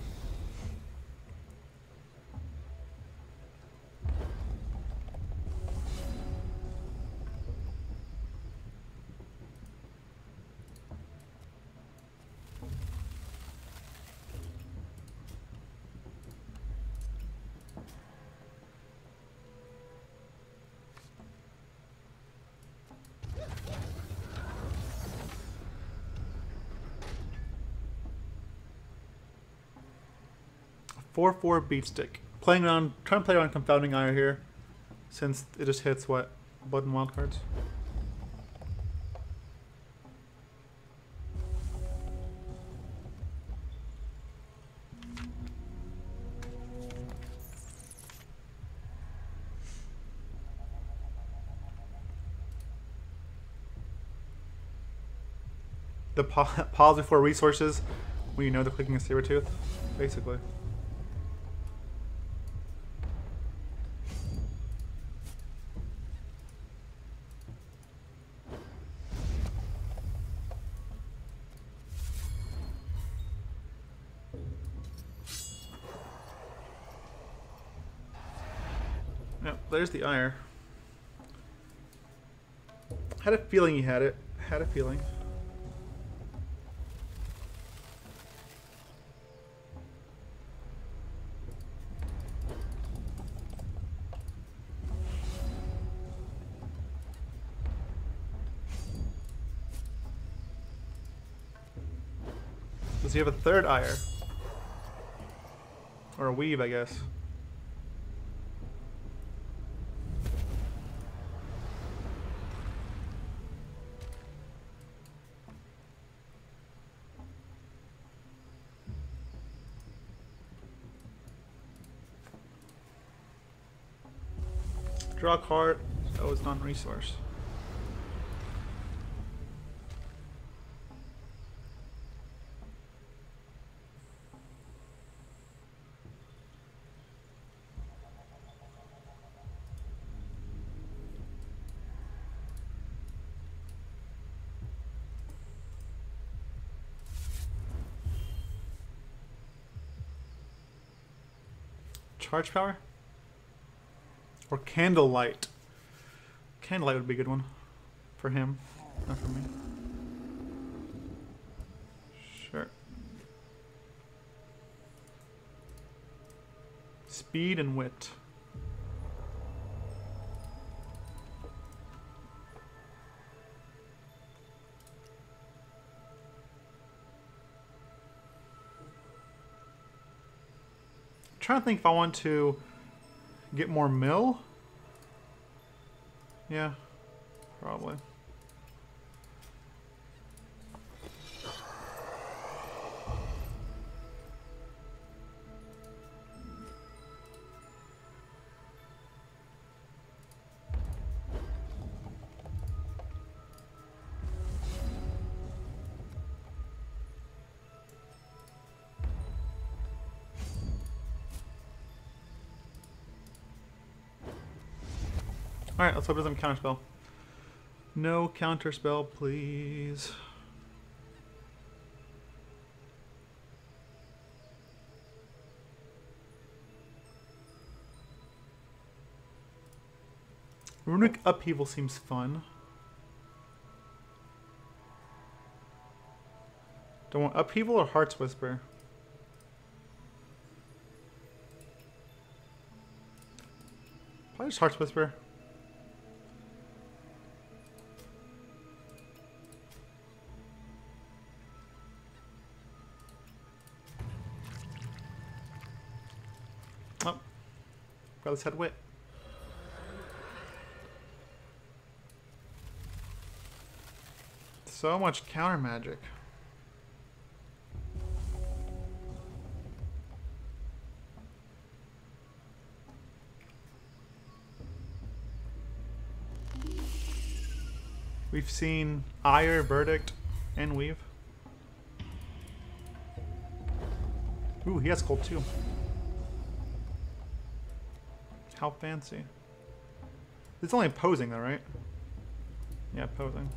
Four beat stick. Trying to play around Confounding Ire here, since it just hits what? Blood and wild cards. The pause before resources when you know they're clicking a Sabertooth, basically. Yep, there's the ire. Had a feeling he had it. Had a feeling. Does he have a third ire? Or a weave, I guess. Draw a card. Oh, it's non-resource. Charge power? Or Candlelight. Candlelight would be a good one. For him. Not for me. Sure. Speed and wit. I'm trying to think if I want to get more mill. Yeah, probably. Alright, let's hope it doesn't counterspell. No counterspell, please. Runic Upheaval seems fun. Do I want Upheaval or Heart's Whisper? Probably just Heart's Whisper. Oh. Brothers had wit. So much counter magic. We've seen Ire, Verdict, and Weave. Ooh, he has gold too. How fancy. It's only posing though, right? Yeah, posing.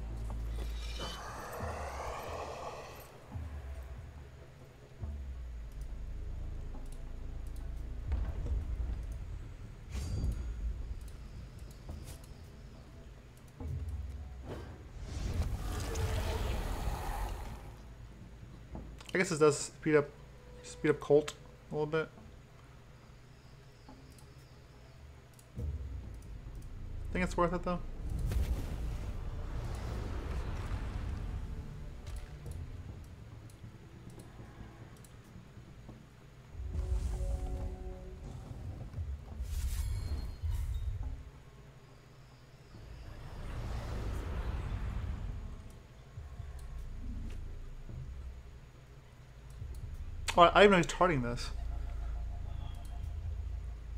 I guess this does speed up Colt a little bit. Think it's worth it though. Oh, I didn't know he's charting this.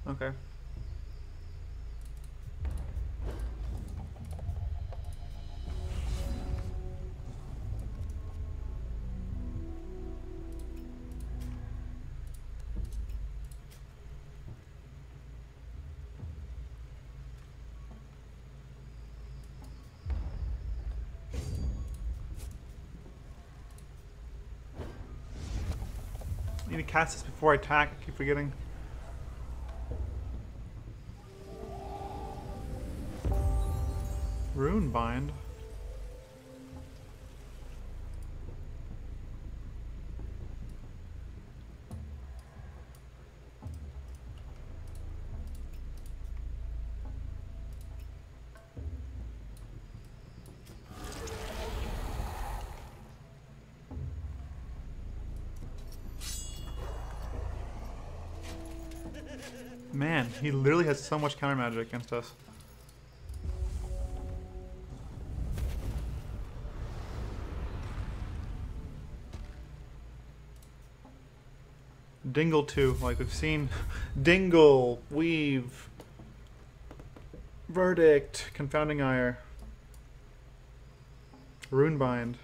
Okay. I need to cast this before I attack. I keep forgetting. Rune Bind. Man, he literally has so much counter magic against us. Dingle too, like we've seen Dingle, Weave, Verdict, Confounding Ire, Runebind.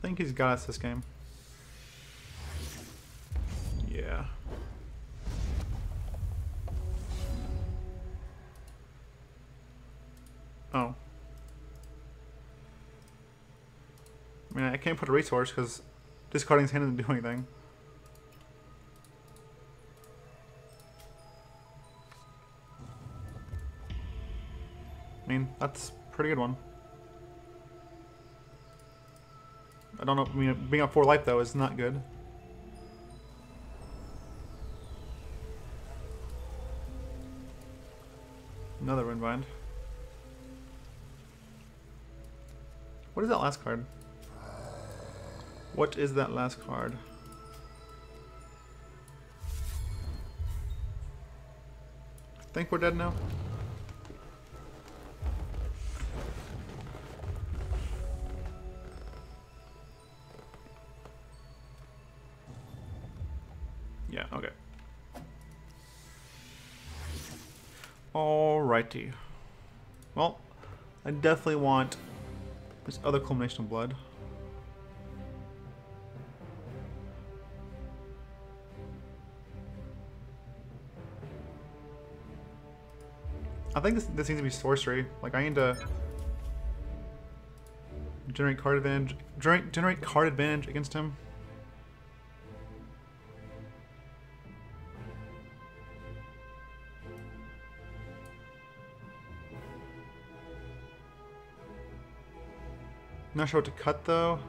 I think he's got us this game. Yeah. Oh. I mean, I can't put a resource because discarding his hand doesn't do anything. I mean, that's a pretty good one. I don't know. I mean, being up 4 life though is not good. Another Runebind. What is that last card? What is that last card? I think we're dead now. Yeah, okay. Alrighty. Well, I definitely want this other Culmination of Blood. I think this needs to be sorcery. Like, I need to generate card advantage. Generate card advantage against him. I'm not sure what to cut though.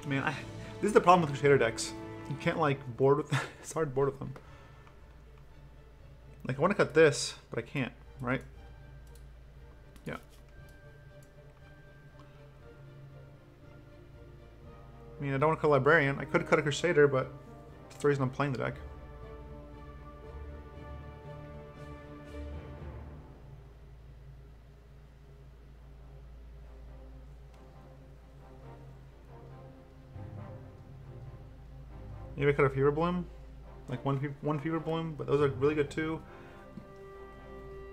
Man, this is the problem with Crusader decks. You can't like board with them. It's hard to board with them. Like, I want to cut this, but I can't, right? Yeah. I mean, I don't want to cut a Librarian. I could cut a Crusader, but that's the reason I'm playing the deck. Maybe I cut a Fever Bloom, like one Fever Bloom, but those are really good too.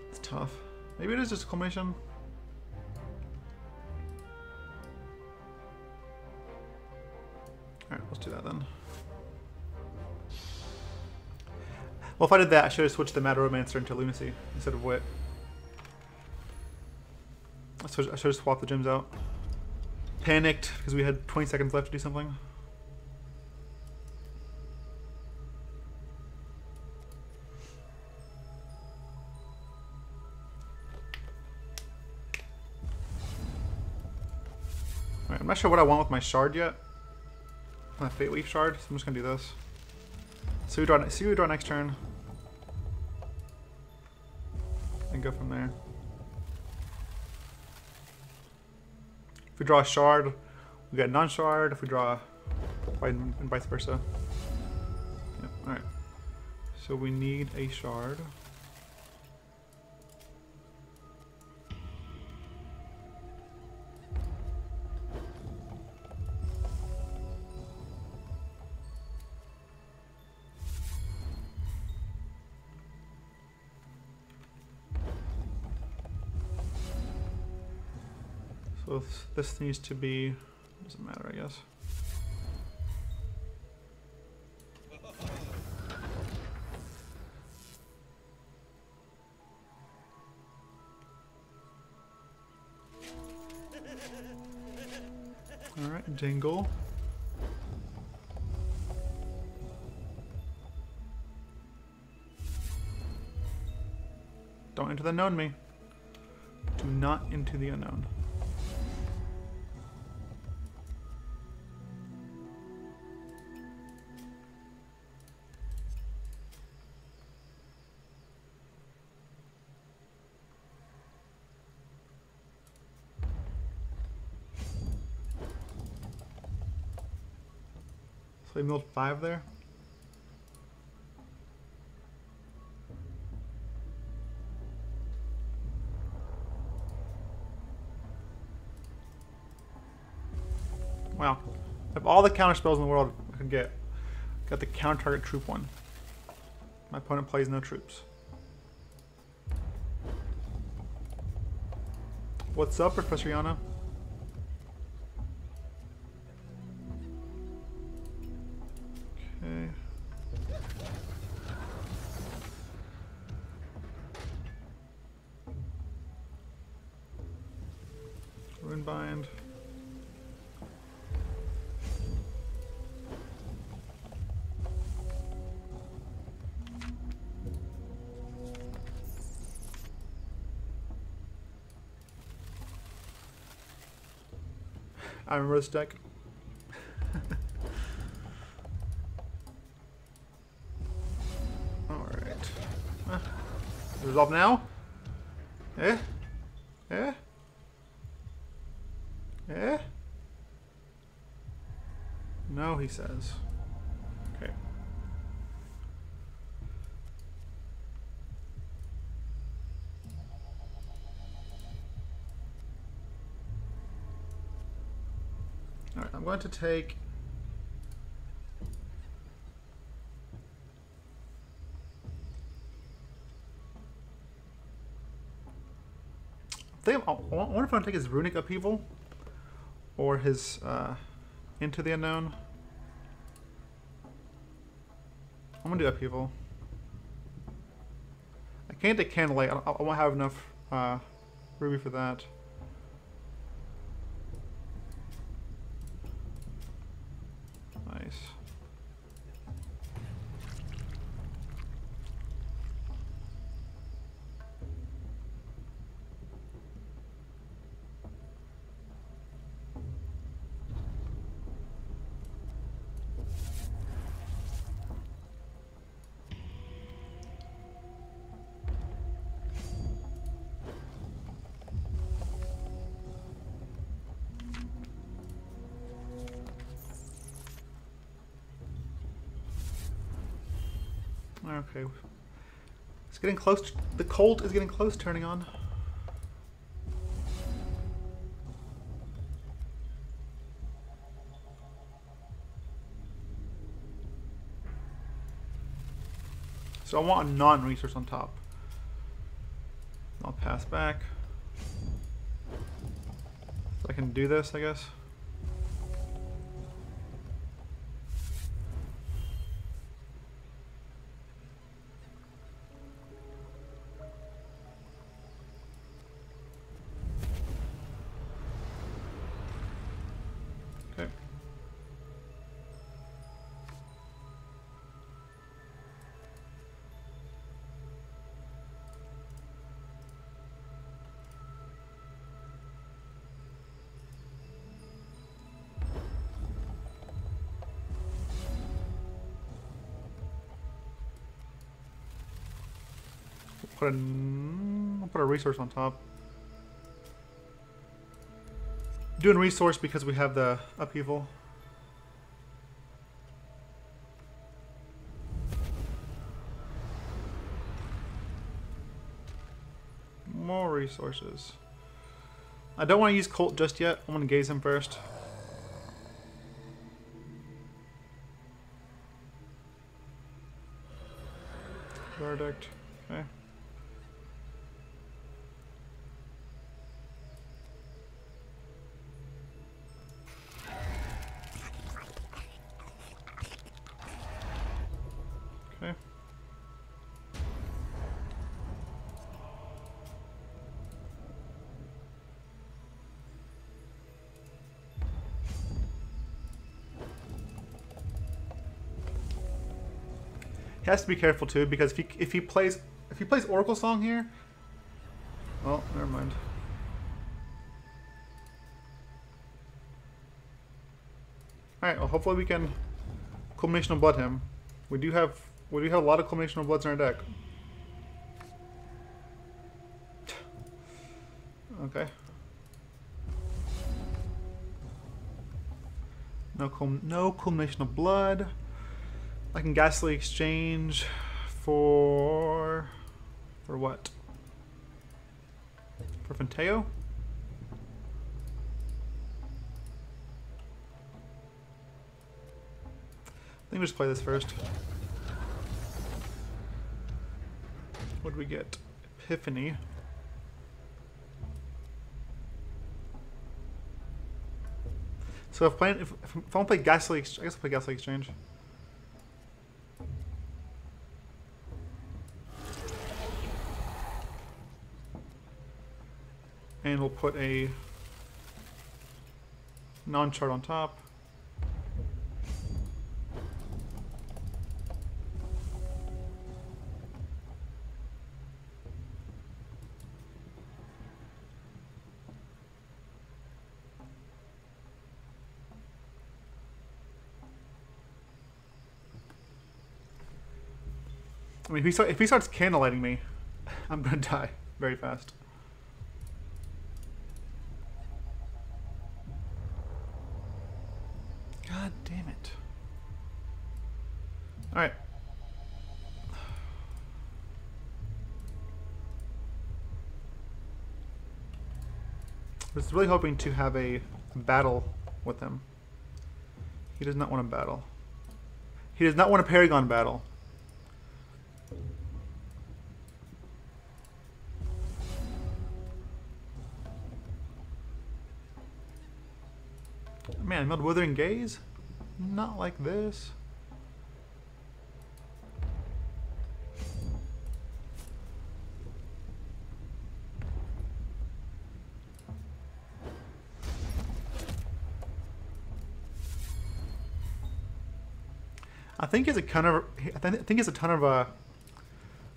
It's tough. Maybe it is just a Culmination. Alright, let's do that then. Well, if I did that, I should have switched the Mad Romancer into Lunacy instead of Wit. I should have swapped the gems out. Panicked because we had 20 seconds left to do something. Alright, I'm not sure what I want with my shard yet. My Fate Leaf shard, so I'm just gonna do this. See what we draw next turn. And go from there. If we draw a shard, we get non-shard. If we draw and vice versa. Yep, alright. So we need a shard. So this needs to be, doesn't matter, I guess. All right, Jingle. Don't enter the unknown me. Do not into the unknown. So we milled 5 there. Wow. I have all the counter spells in the world I could get. Got the counter target troop one. My opponent plays no troops. What's up, Professor Yarna? Okay. Runebind. I remember this deck. Alright. Resolve now? Eh? Eh? Eh? No, he says. Okay. I'm going to take... I wonder if I want to take his Runic Upheaval or his Into the Unknown. I'm going to do Upheaval. I can't take Candlelight. I won't have enough Ruby for that. Nice. Okay. It's getting close. The cold is getting close turning on. So I want a non-resource on top. I'll pass back. So I can do this, I guess. Okay. I'll put a resource on top. Doing resource because we have the upheaval. More resources. I don't want to use Colt just yet. I want to gaze him first. Verdict. Okay. Okay. He has to be careful too, because if he plays Oracle Song here, well, never mind. All right. Well, hopefully we can Culmination of Blood him. We do have a lot of Culmination of Bloods in our deck. Okay. No Culmination of Blood. I can Ghastly Exchange for what? For Fenteo? I think we'll just play this first. What do we get? Epiphany. So if I want to play Ghastly Exchange, I guess I'll play Ghastly Exchange. And we'll put a non-chart on top. I mean, if he starts candlelighting me, I'm gonna die very fast. God damn it. Alright. I was really hoping to have a battle with him. He does not want to battle. He does not want a Paragon battle. Man, milled Withering Gaze? Not like this. I think it's a ton of. I think it's a ton of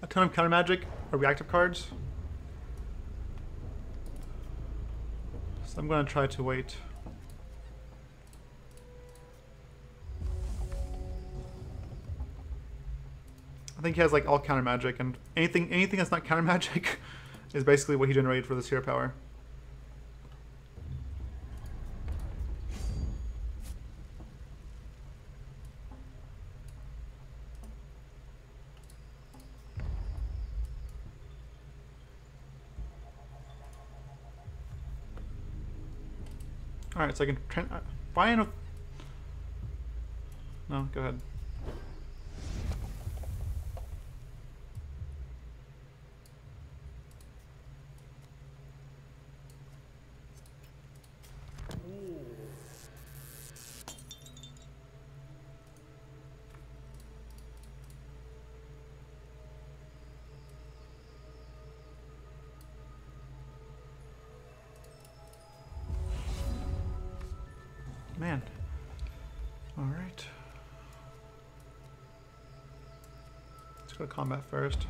counter magic or reactive cards. So I'm gonna try to wait. I think he has like all counter magic, and anything that's not counter magic is basically what he generated for this hero power. All right, so I can buy in. No, go ahead. Man. All right. Let's go to combat first.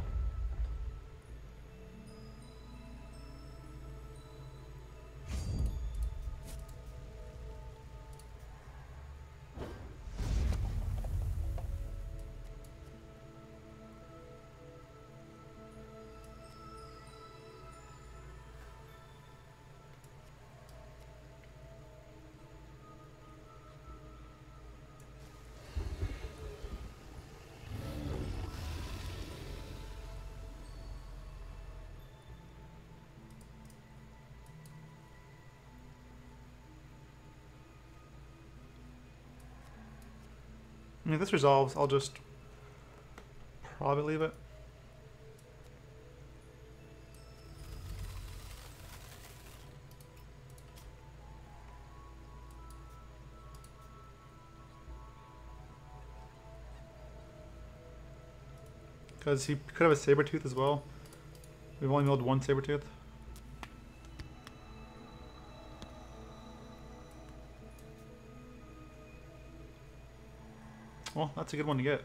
If this resolves, I'll just probably leave it. Because he could have a Sabertooth as well. We've only milled one Sabertooth. Well, that's a good one to get.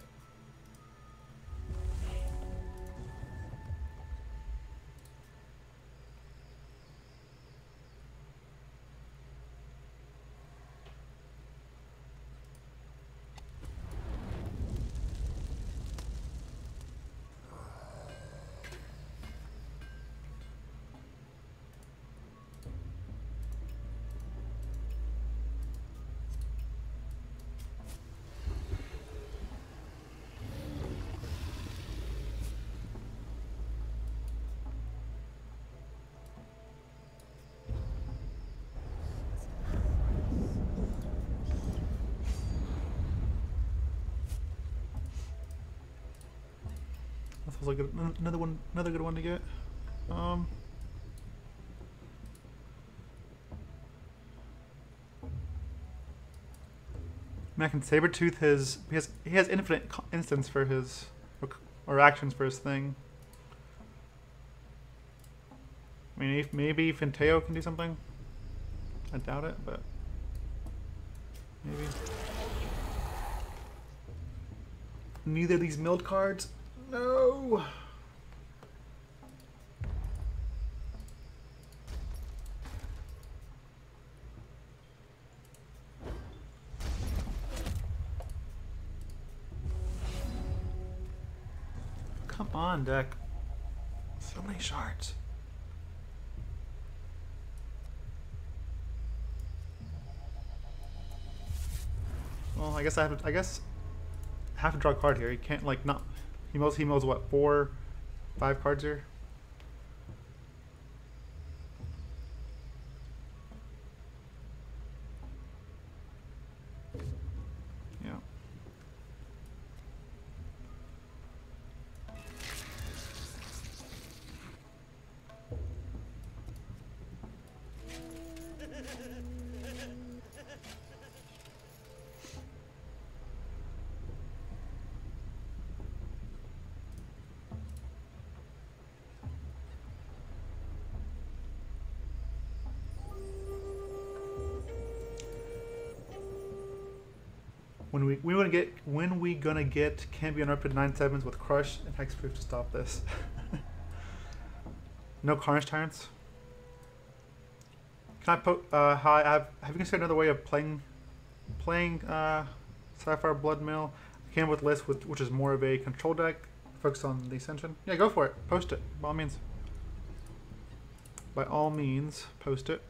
That feels like another good one to get. Man, can Sabertooth he has infinite instants for his or actions for his thing. I mean, maybe Finteo can do something. I doubt it, but maybe. Neither of these milled cards. No. Come on, deck. So many shards. Well, I guess I have to draw a card here. He can't like not. He mills what, 4, 5 cards here? When we gonna get can be uninterrupted 9/7s with crush and hexproof to stop this. No carnage tyrants. Can I hi, have you considered another way of playing Sapphire Blood Mill? I came with a list which is more of a control deck, focused on the Ascension. Yeah, go for it. Post it by all means. By all means, post it.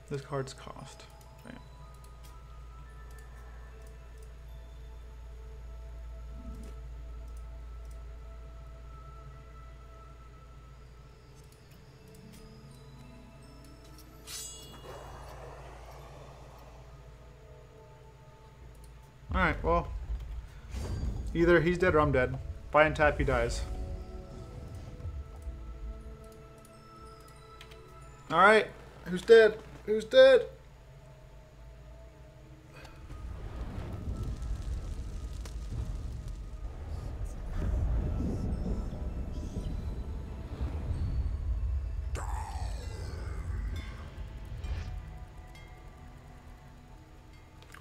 This card's cost. Right. Alright, well, either he's dead or I'm dead. If I untap, he dies. Alright, who's dead? Who's dead?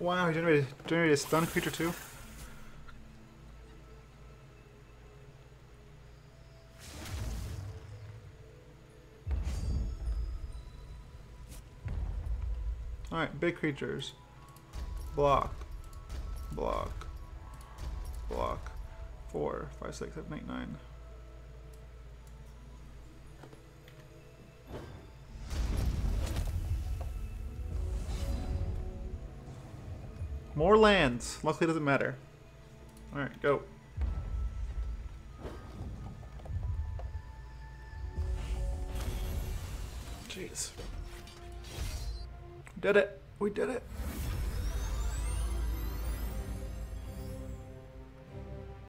Wow, he generated a stun creature too. Alright, big creatures. Block. Block. Block. 4, 5, 6, 7, 8, 9. More lands. Luckily it doesn't matter. Alright, go. Jeez. Did it. We did it.